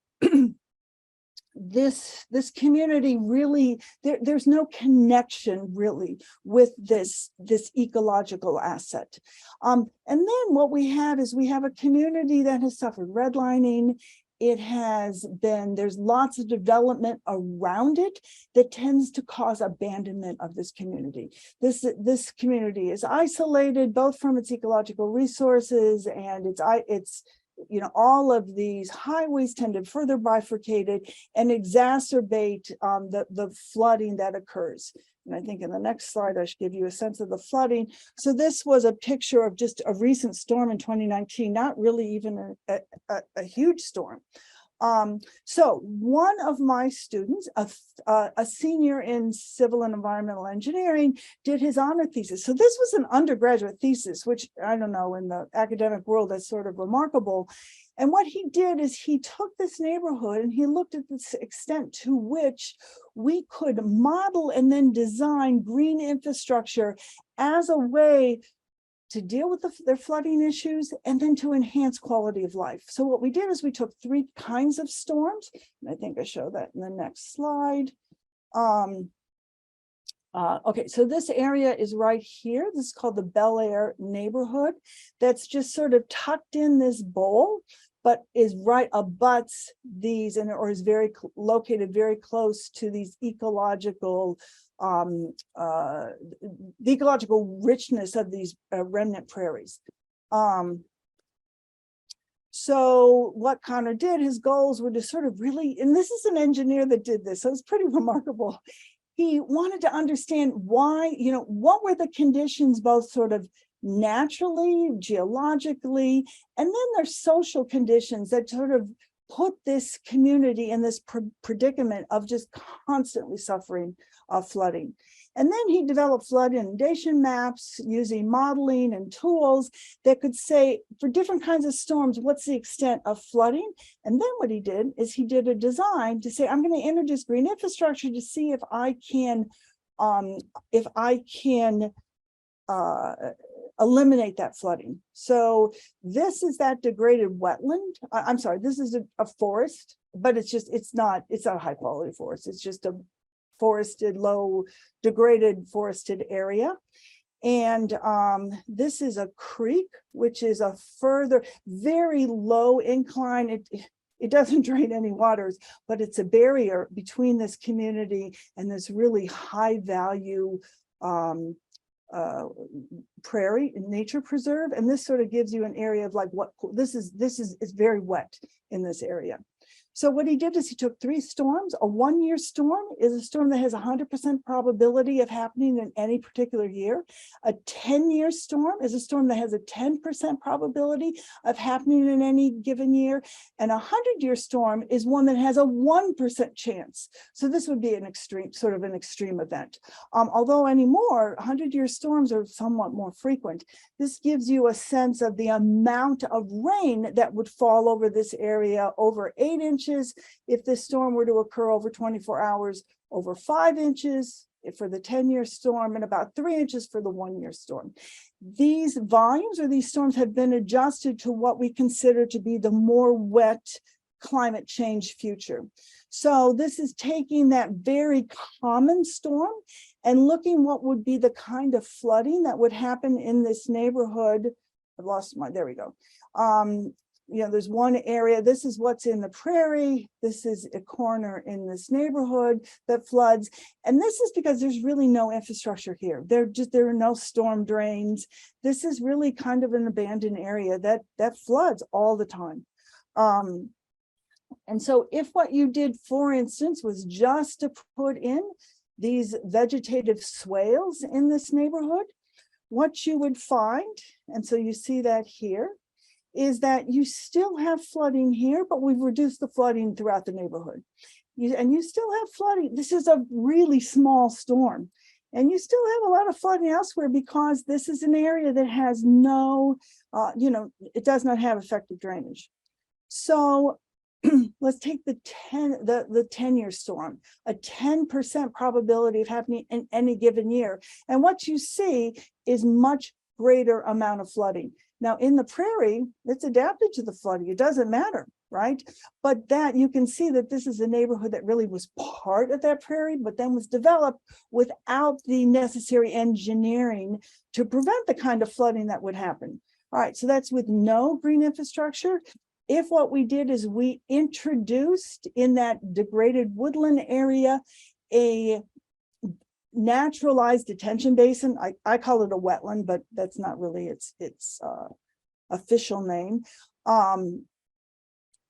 This community really, there's no connection really with this ecological asset. And then what we have is we have a community that has suffered redlining. There's lots of development around it that tends to cause abandonment of this community. This community is isolated both from its ecological resources, and it's all of these highways tend to further bifurcate it and exacerbate the flooding that occurs. And I think in the next slide, I should give you a sense of the flooding. So this was a picture of just a recent storm in 2019, not really even a huge storm. So one of my students, a senior in civil and environmental engineering, did his honor thesis. So this was an undergraduate thesis, which I don't know, in the academic world, that's sort of remarkable. And what he did is he took this neighborhood and he looked at the extent to which we could model and then design green infrastructure as a way to deal with their flooding issues and then to enhance quality of life. So what we did is we took 3 kinds of storms, and I think I show that in the next slide. Okay, so this area is right here. This is called the Bel Air neighborhood. That's just sort of tucked in this bowl. but is abuts these or is located very close to these ecological, the ecological richness of these remnant prairies. So what Connor did, his goals were to sort of really, and this is an engineer that did this, so it's pretty remarkable. He wanted to understand why, what were the conditions, both sort of naturally, geologically, and then there's social conditions that sort of put this community in this predicament of just constantly suffering flooding. And then he developed flood inundation maps using modeling and tools that could say for different kinds of storms, what's the extent of flooding? And then what he did is he did a design to say, I'm going to introduce green infrastructure to see if I can eliminate that flooding. So this is that degraded wetland. I'm sorry, this is a forest, but it's not a high quality forest. It's just a forested, low degraded forested area. And this is a creek, which is a further very low incline. It doesn't drain any waters, but it's a barrier between this community and this really high value prairie and nature preserve. And this sort of gives you an area of like what this is it's very wet in this area. So what he did is he took 3 storms. A 1-year storm is a storm that has 100% probability of happening in any particular year. A 10-year storm is a storm that has a 10% probability of happening in any given year. And a 100-year storm is one that has a 1% chance. So this would be an extreme event. Although anymore, 100-year storms are somewhat more frequent. This gives you a sense of the amount of rain that would fall over this area over 8 inches. If this storm were to occur over 24 hours, over 5 inches for the 10-year storm, and about 3 inches for the 1-year storm. These volumes or these storms have been adjusted to what we consider to be the more wet climate change future. So this is taking that very common storm and looking what would be the kind of flooding that would happen in this neighborhood. I've lost my, there we go. There's one area, this is what's in the prairie, this is a corner in this neighborhood that floods. And this is because there's really no infrastructure here. There are no storm drains. This is really kind of an abandoned area that floods all the time. And so if what you did, for instance, was just to put in these vegetative swales in this neighborhood, what you would find, and so you see that here, is that you still have flooding here, but we've reduced the flooding throughout the neighborhood. You still have flooding. This is a really small storm. And you still have a lot of flooding elsewhere because this is an area that has no, it does not have effective drainage. So let's take the 10-year storm, a 10% probability of happening in any given year. And what you see is much greater amount of flooding. Now in the prairie, it's adapted to the flooding. It doesn't matter, right? But that you can see that this is a neighborhood that really was part of that prairie, but then was developed without the necessary engineering to prevent the kind of flooding that would happen. All right, so that's with no green infrastructure. If what we did is we introduced in that degraded woodland area a naturalized detention basin. I call it a wetland, but that's not really its official name.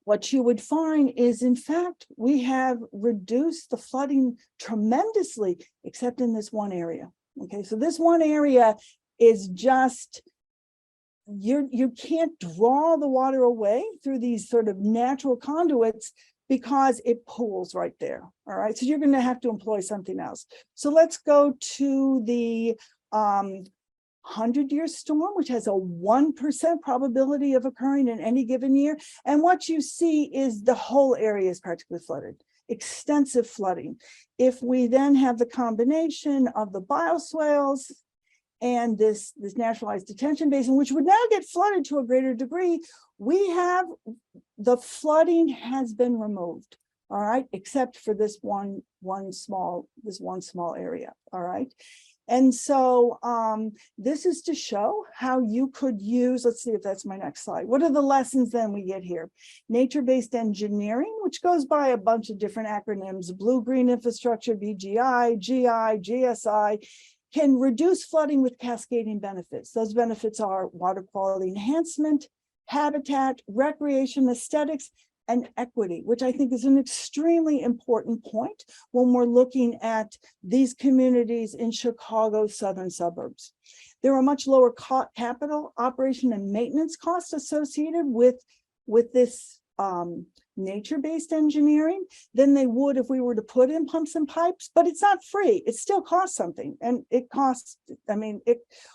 What you would find is, in fact, we have reduced the flooding tremendously, except in this one area. Okay, so this one area is just, you can't draw the water away through these sort of natural conduits because it pools right there. All right, so you're going to have to employ something else. So let's go to the 100-year storm, which has a 1% probability of occurring in any given year. And what you see is the whole area is practically flooded, extensive flooding. If we then have the combination of the bioswales and this naturalized detention basin, which would now get flooded to a greater degree, we have the flooding has been removed, all right, except for this one small area, all right. And so this is to show how you could use, let's see if that's my next slide. What are the lessons then we get here? Nature-based engineering, which goes by a bunch of different acronyms, blue-green infrastructure, BGI, GI, GSI, can reduce flooding with cascading benefits. Those benefits are water quality enhancement, habitat, recreation, aesthetics, and equity, which I think is an extremely important point when we're looking at these communities in Chicago's southern suburbs. There are much lower capital, operation, and maintenance costs associated with this nature-based engineering than they would if we were to put in pumps and pipes, but it's not free. It still costs something, and it costs, I mean,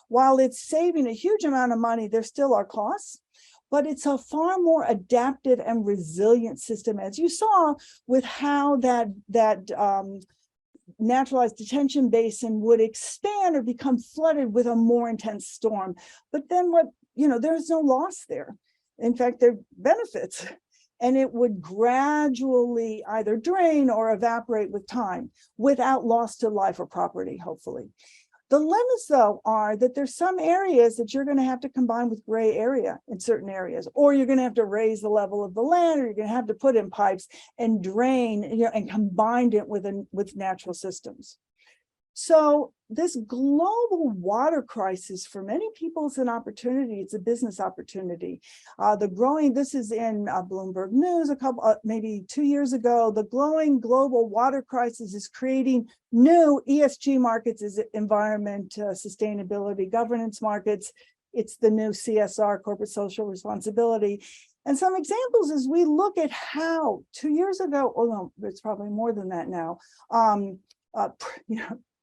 while it's saving a huge amount of money, there still are costs. But it's a far more adaptive and resilient system, as you saw with how that naturalized detention basin would expand or become flooded with a more intense storm. But then there's no loss there. In fact, there are benefits, and it would gradually either drain or evaporate with time without loss to life or property, hopefully. The limits, though, are that there's some areas that you're going to have to combine with gray area in certain areas, or you're going to have to raise the level of the land, or you're going to have to put in pipes and drain, and combine it with natural systems. So this global water crisis for many people is an opportunity. It's a business opportunity. This is in Bloomberg News maybe 2 years ago. The growing global water crisis is creating new ESG markets, as environment, sustainability, governance markets. It's the new CSR, corporate social responsibility. And some examples as we look at how 2 years ago, oh no, it's probably more than that now,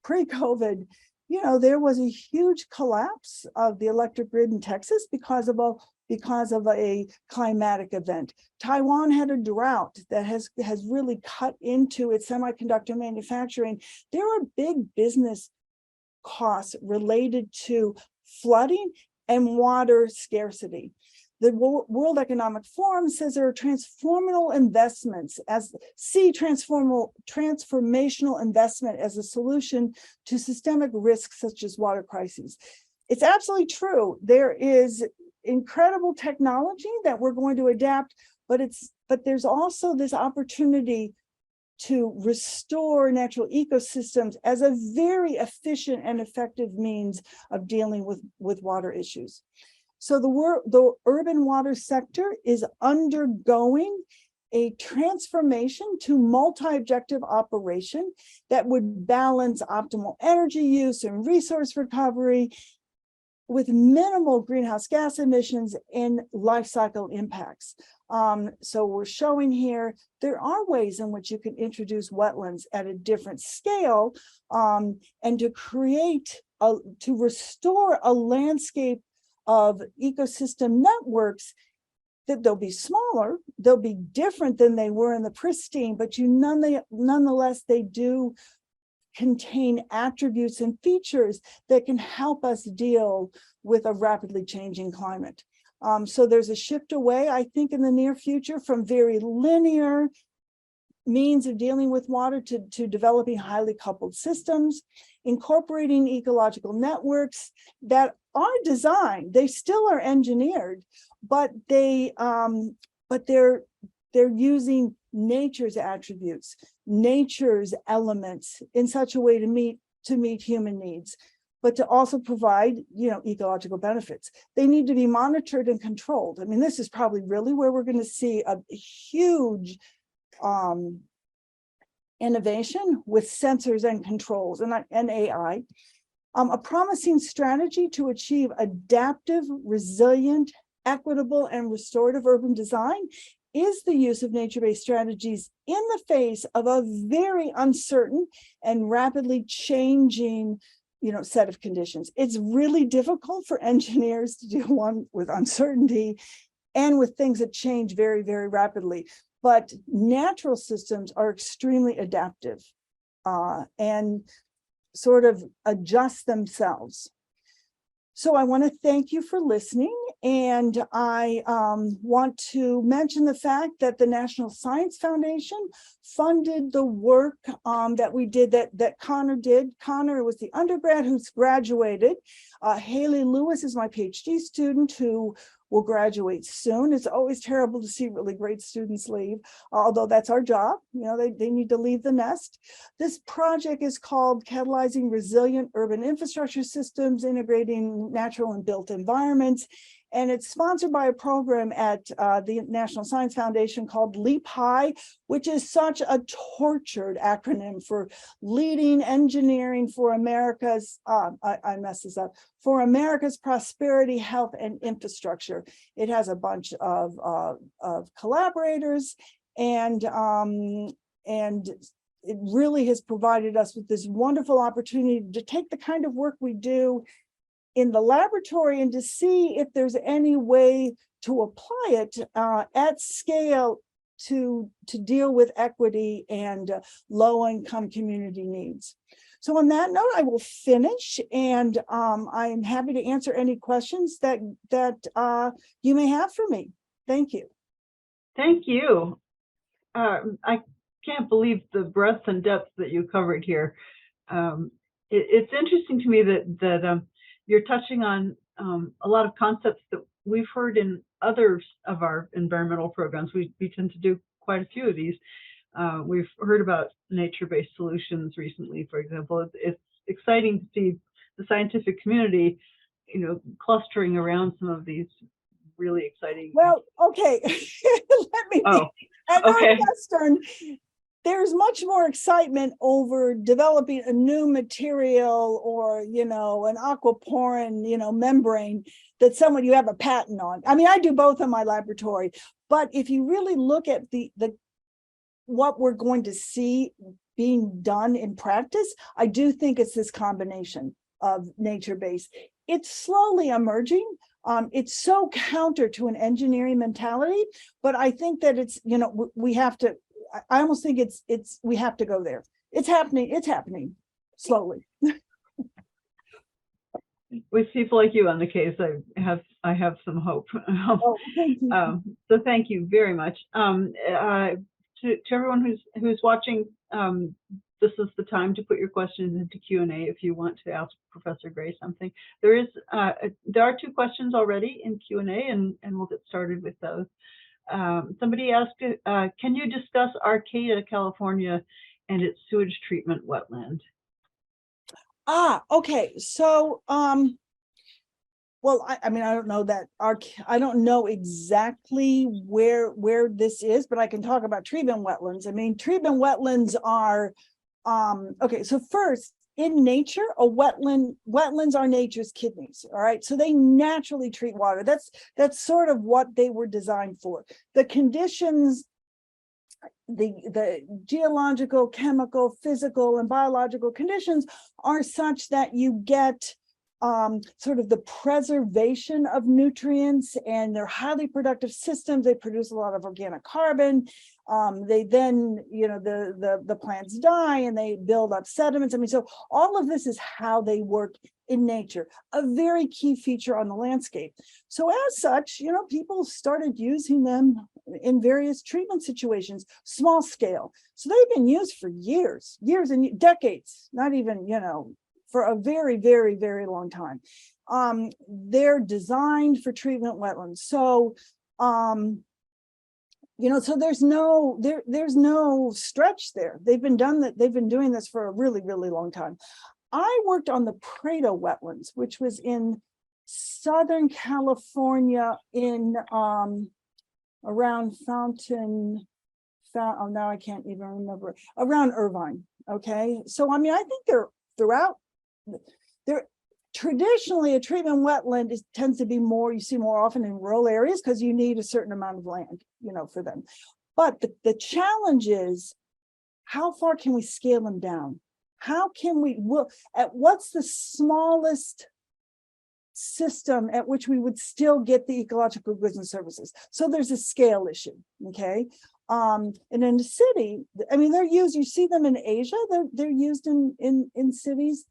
pre-COVID, there was a huge collapse of the electric grid in Texas because of a climatic event. Taiwan had a drought that has really cut into its semiconductor manufacturing. There are big business costs related to flooding and water scarcity. The World Economic Forum says there are transformational investments transformational investment as a solution to systemic risks such as water crises. It's absolutely true. There is incredible technology that we're going to adapt, but there's also this opportunity to restore natural ecosystems as a very efficient and effective means of dealing with water issues. So the urban water sector is undergoing a transformation to multi-objective operation that would balance optimal energy use and resource recovery with minimal greenhouse gas emissions and life cycle impacts. So we're showing here, there are ways in which you can introduce wetlands at a different scale and to restore a landscape of ecosystem networks that they'll be smaller, they'll be different than they were in the pristine, but nonetheless, they do contain attributes and features that can help us deal with a rapidly changing climate. So there's a shift away, I think, in the near future from very linear means of dealing with water to developing highly coupled systems, incorporating ecological networks that are designed, they still are engineered, but they're using nature's attributes, nature's elements in such a way to meet human needs, but to also provide, ecological benefits. They need to be monitored and controlled. I mean, this is probably really where we're going to see a huge innovation with sensors and controls and AI. A promising strategy to achieve adaptive, resilient, equitable, and restorative urban design is the use of nature-based strategies in the face of a very uncertain and rapidly changing set of conditions. It's really difficult for engineers to deal with uncertainty and with things that change very, very rapidly. But natural systems are extremely adaptive and sort of adjust themselves. So I want to thank you for listening, And I want to mention the fact that the National Science Foundation funded the work that we did, that Connor did. Connor was the undergrad who's graduated. Haley Lewis is my PhD student who will graduate soon. It's always terrible to see really great students leave, although that's our job. You know, they need to leave the nest. This project is called Catalyzing Resilient Urban Infrastructure Systems, Integrating Natural and Built Environments. And it's sponsored by a program at the National Science Foundation called LEAP High, which is such a tortured acronym for Leading Engineering for America's, I messed this up, for America's Prosperity, Health, and Infrastructure. It has a bunch of collaborators, and it really has provided us with this wonderful opportunity to take the kind of work we do in the laboratory and to see if there's any way to apply it at scale to deal with equity and low-income community needs. So on that note, I will finish, and I'm happy to answer any questions that you may have for me. Thank you. Thank you. I can't believe the breadth and depth that you covered here. It's interesting to me that you're touching on a lot of concepts that we've heard in others of our environmental programs. We tend to do quite a few of these. We've heard about nature-based solutions recently, for example. It's exciting to see the scientific community, you know, clustering around some of these really exciting. Well, okay, let me. Oh, at okay. Northwestern, there's much more excitement over developing a new material, or, you know, an aquaporin, you know, membrane that you have a patent on. I mean, I do both in my laboratory, but if you really look at what we're going to see being done in practice, I do think it's this combination of nature-based. It's slowly emerging. It's so counter to an engineering mentality, but I think that it's, you know, we have to, I almost think we have to go there. It's happening slowly. With people like you on the case, I have some hope. Oh, thank you. So thank you very much. To everyone who's watching, this is the time to put your questions into Q&A if you want to ask Professor Gray something. There are 2 questions already in Q&A, and we'll get started with those. Somebody asked, can you discuss Arcata, California, and its sewage treatment wetland? Okay. So, well, I mean, I don't know that I don't know exactly where this is, but I can talk about treatment wetlands. I mean, treatment wetlands are, okay. So first, in nature, wetlands are nature's kidneys. All right. So they naturally treat water. That's sort of what they were designed for. The conditions, the geological, chemical, physical, and biological conditions are such that you get sort of the preservation of nutrients, and they're highly productive systems. They produce a lot of organic carbon. They then, you know, the plants die and they build up sediments. I mean, so all of this is how they work in nature, a very key feature on the landscape. So as such, you know, people started using them in various treatment situations, small scale. So they've been used for years and decades, not even, you know, for a very, very, very long time. They're designed for treatment wetlands. So, you know, so there's no stretch there. They've been doing this for a really, really long time. I worked on the Prado wetlands, which was in Southern California in around now I can't even remember, around Irvine. Okay, so I mean, I think they're throughout. They're traditionally, a treatment wetland tends to be more, you see more often in rural areas because you need a certain amount of land, you know, for them. But the challenge is, how far can we scale them down? How can we what's the smallest system at which we would still get the ecological goods and services? So there's a scale issue, okay? And in the city, I mean, they're used, you see them in Asia, they're used in cities,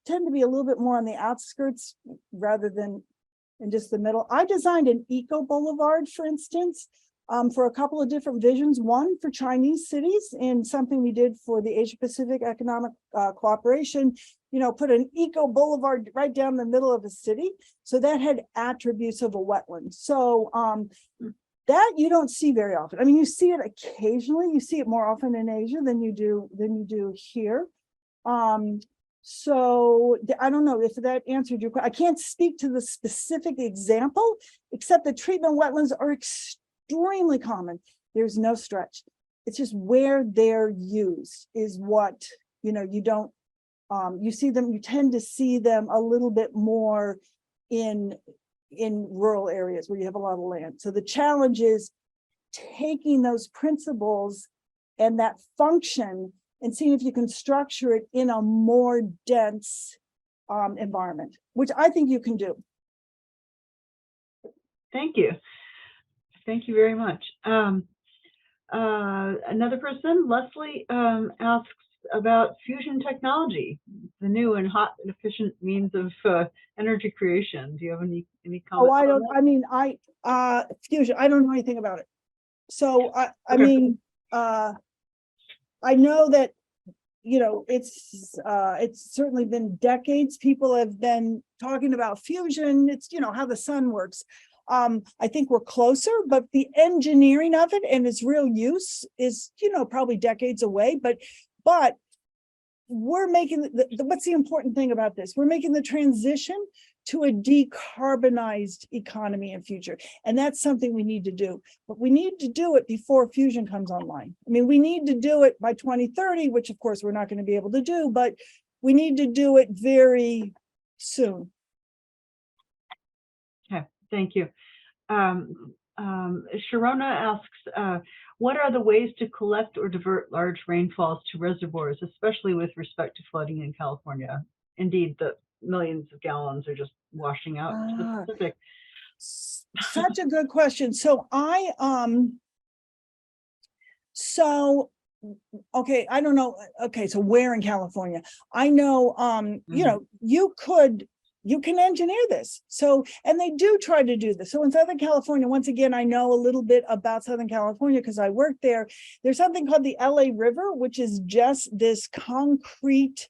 tend to be a little bit more on the outskirts rather than in just the middle. I designed an eco boulevard, for instance, for a couple of different visions. One for Chinese cities, and something we did for the Asia Pacific Economic Cooperation. You know, put an eco boulevard right down the middle of a city, so that had attributes of a wetland. So that you don't see very often. I mean, you see it occasionally. You see it more often in Asia than you do here. So I don't know if that answered your question. I can't speak to the specific example, except that treatment wetlands are extremely common. There's no stretch. It's just where they're used is what, you know, you don't, you see them, you tend to see them a little bit more in rural areas where you have a lot of land. So the challenge is taking those principles and that function and seeing if you can structure it in a more dense environment, which I think you can do. Thank you. Thank you very much. Another person, Leslie, asks about fusion technology, the new and hot and efficient means of energy creation. Do you have any comments? Oh, I don't, I mean, fusion, I don't know anything about it. So I mean, I know that, you know, it's certainly been decades. People have been talking about fusion. It's, you know, how the sun works. I think we're closer, but the engineering of it and its real use is, you know, probably decades away. But we're making what's the important thing about this? We're making the transition to a decarbonized economy and future. And that's something we need to do. But we need to do it before fusion comes online. I mean, we need to do it by 2030, which of course we're not going to be able to do, but we need to do it very soon. Okay, thank you. Sharona asks, what are the ways to collect or divert large rainfalls to reservoirs, especially with respect to flooding in California? Indeed, the millions of gallons are just washing out into the Pacific. Such a good question. So okay, I don't know. Okay, so where in California? I know, you know, you can engineer this. So, and they do try to do this. So in Southern California, once again, I know a little bit about Southern California because I worked there. There's something called the LA River, which is just this concrete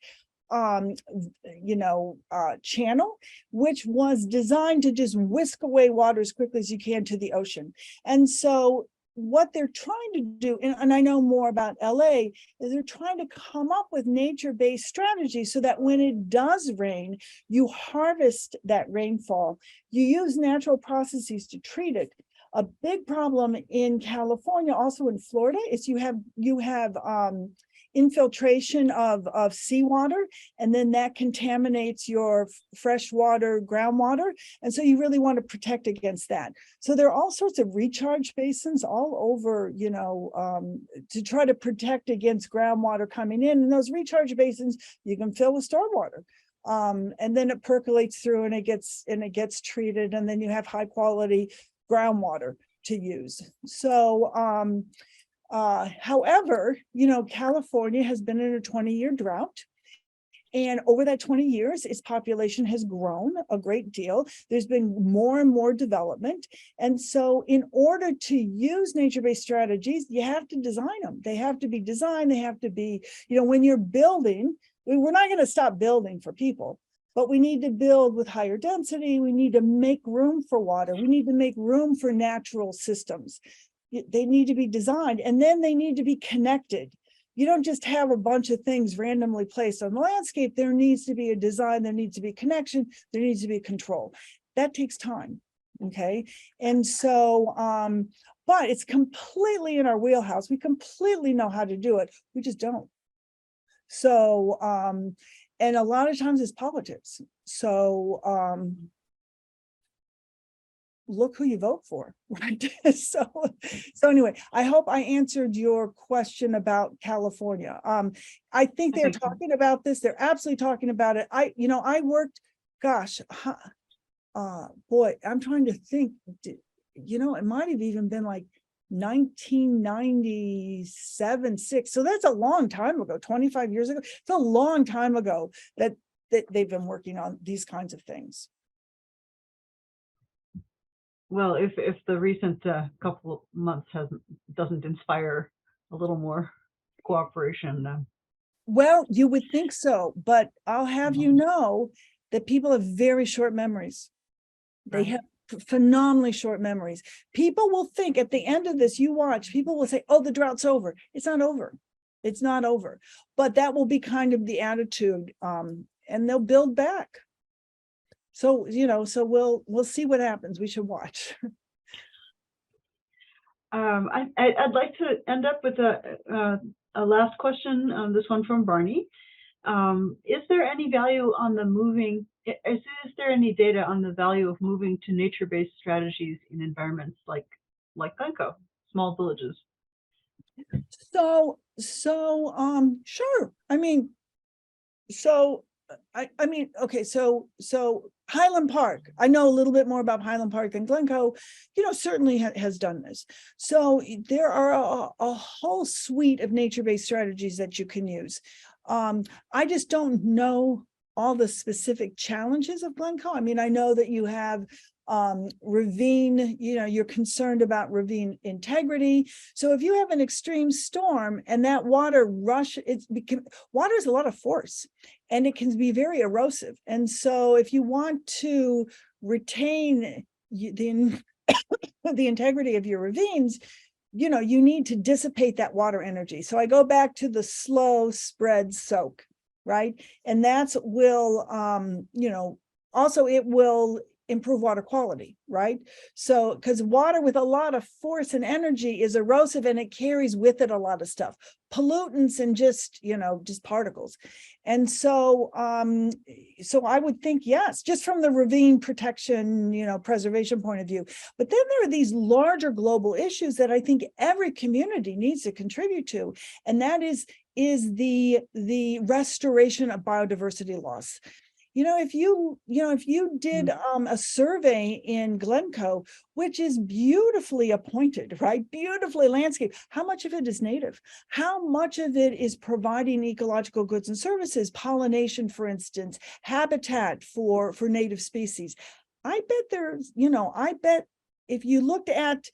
channel, which was designed to just whisk away water as quickly as you can to the ocean. And so what they're trying to do, and I know more about LA, is they're trying to come up with nature-based strategies so that when it does rain, you harvest that rainfall. You use natural processes to treat it. A big problem in California, also in Florida, is you have infiltration of seawater, and then that contaminates your freshwater groundwater. And so you really want to protect against that. So there are all sorts of recharge basins all over, you know, to try to protect against groundwater coming in. And those recharge basins you can fill with stormwater. And then it percolates through and it gets treated, and then you have high quality groundwater to use. So however, you know, California has been in a 20-year drought. And over that 20 years, its population has grown a great deal. There's been more and more development. And so in order to use nature-based strategies, you have to design them. They have to be designed. They have to be, you know, when you're building, we're not going to stop building for people, but we need to build with higher density. We need to make room for water. We need to make room for natural systems. They need to be designed, and then they need to be connected. You don't just have a bunch of things randomly placed on the landscape. There needs to be a design, there needs to be connection, there needs to be control. That takes time, okay? And so, but it's completely in our wheelhouse. We completely know how to do it. We just don't. So, and a lot of times it's politics. So, look who you vote for, right? So anyway, I hope I answered your question about California. I think they're talking about this. They're absolutely talking about it. I worked, gosh, boy, I'm trying to think, you know, it might have even been like 1997, 6. So that's a long time ago, 25 years ago. It's a long time ago that they've been working on these kinds of things. Well, if the recent couple of months doesn't inspire a little more cooperation, Well, you would think so, but I'll have you Mhm. know that people have very short memories. They Right. have phenomenally short memories. People will think at the end of this, you watch, people will say, oh, the drought's over. It's not over. It's not over. But that will be kind of the attitude, and they'll build back. So, so we'll see what happens. We should watch. I'd like to end up with a last question. This one from Barney. Is there any value on the is there any data on the value of moving to nature-based strategies in environments like Glencoe, small villages? So, sure. Okay, so Highland Park, I know a little bit more about Highland Park than Glencoe, certainly has done this. So there are a whole suite of nature-based strategies that you can use. I just don't know all the specific challenges of Glencoe. I mean, I know that you have ravine, you're concerned about ravine integrity. So if you have an extreme storm and that water water is a lot of force and it can be very erosive. And so if you want to retain the integrity of your ravines, you need to dissipate that water energy. So I go back to the slow spread soak, right? And that's will, also it will improve water quality, right? So, because water with a lot of force and energy is erosive and it carries with it a lot of stuff, pollutants and just particles. And so, so I would think, yes, just from the ravine protection, preservation point of view. But then there are these larger global issues that I think every community needs to contribute to. And that is the restoration of biodiversity loss. If you did a survey in Glencoe, which is beautifully appointed, right? Beautifully landscaped, how much of it is native? How much of it is providing ecological goods and services, pollination, for instance, habitat for native species? I bet if you looked at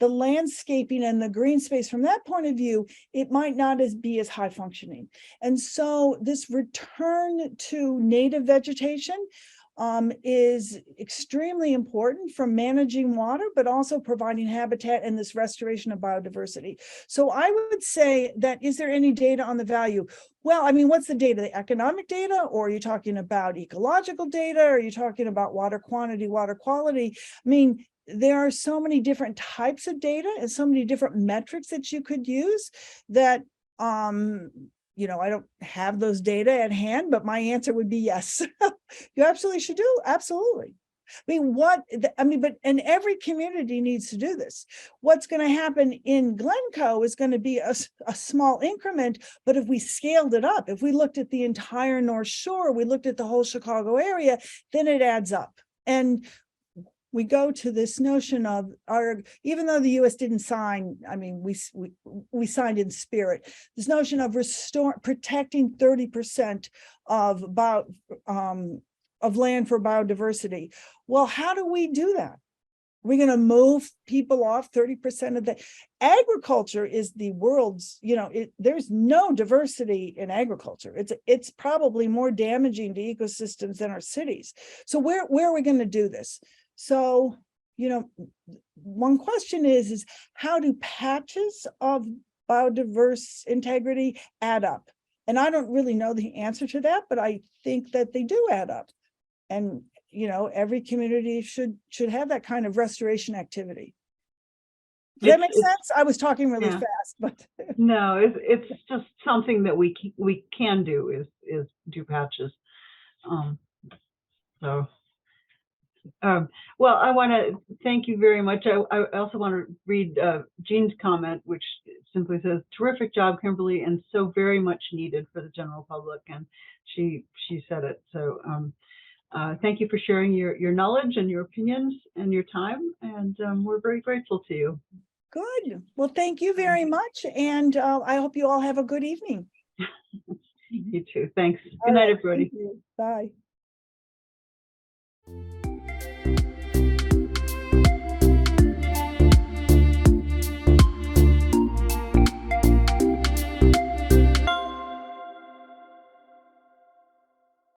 the landscaping and the green space from that point of view, it might not be as high functioning. And so this return to native vegetation is extremely important for managing water, but also providing habitat and this restoration of biodiversity. So I would say that, is there any data on the value? Well, I mean, what's the data? The economic data, or are you talking about ecological data? Or are you talking about water quantity, water quality? I mean, there are so many different types of data and so many different metrics that you could use that, I don't have those data at hand, but my answer would be yes. You absolutely should do. Absolutely. And every community needs to do this. What's going to happen in Glencoe is going to be a small increment, but if we scaled it up, if we looked at the entire North Shore, we looked at the whole Chicago area, then it adds up. And we go to this notion of even though the U.S. didn't sign, I mean, we signed in spirit, this notion of protecting 30% of land for biodiversity. Well, how do we do that? We're going to move people off 30% of the agriculture is the world's, there's no diversity in agriculture. It's probably more damaging to ecosystems than our cities. So where are we going to do this? So, one question is how do patches of biodiverse integrity add up? And I don't really know the answer to that, but I think that they do add up. And, every community should have that kind of restoration activity. Does that make sense? I was talking really fast, but no, it's just something that we can do is do patches. Well, I want to thank you very much. I also want to read Jean's comment, which simply says, "Terrific job, Kimberly, and so very much needed for the general public." And she said it. So thank you for sharing your knowledge and your opinions and your time. And we're very grateful to you. Good. Well, thank you very much. And I hope you all have a good evening. You too. Thanks. Good night, everybody. Bye.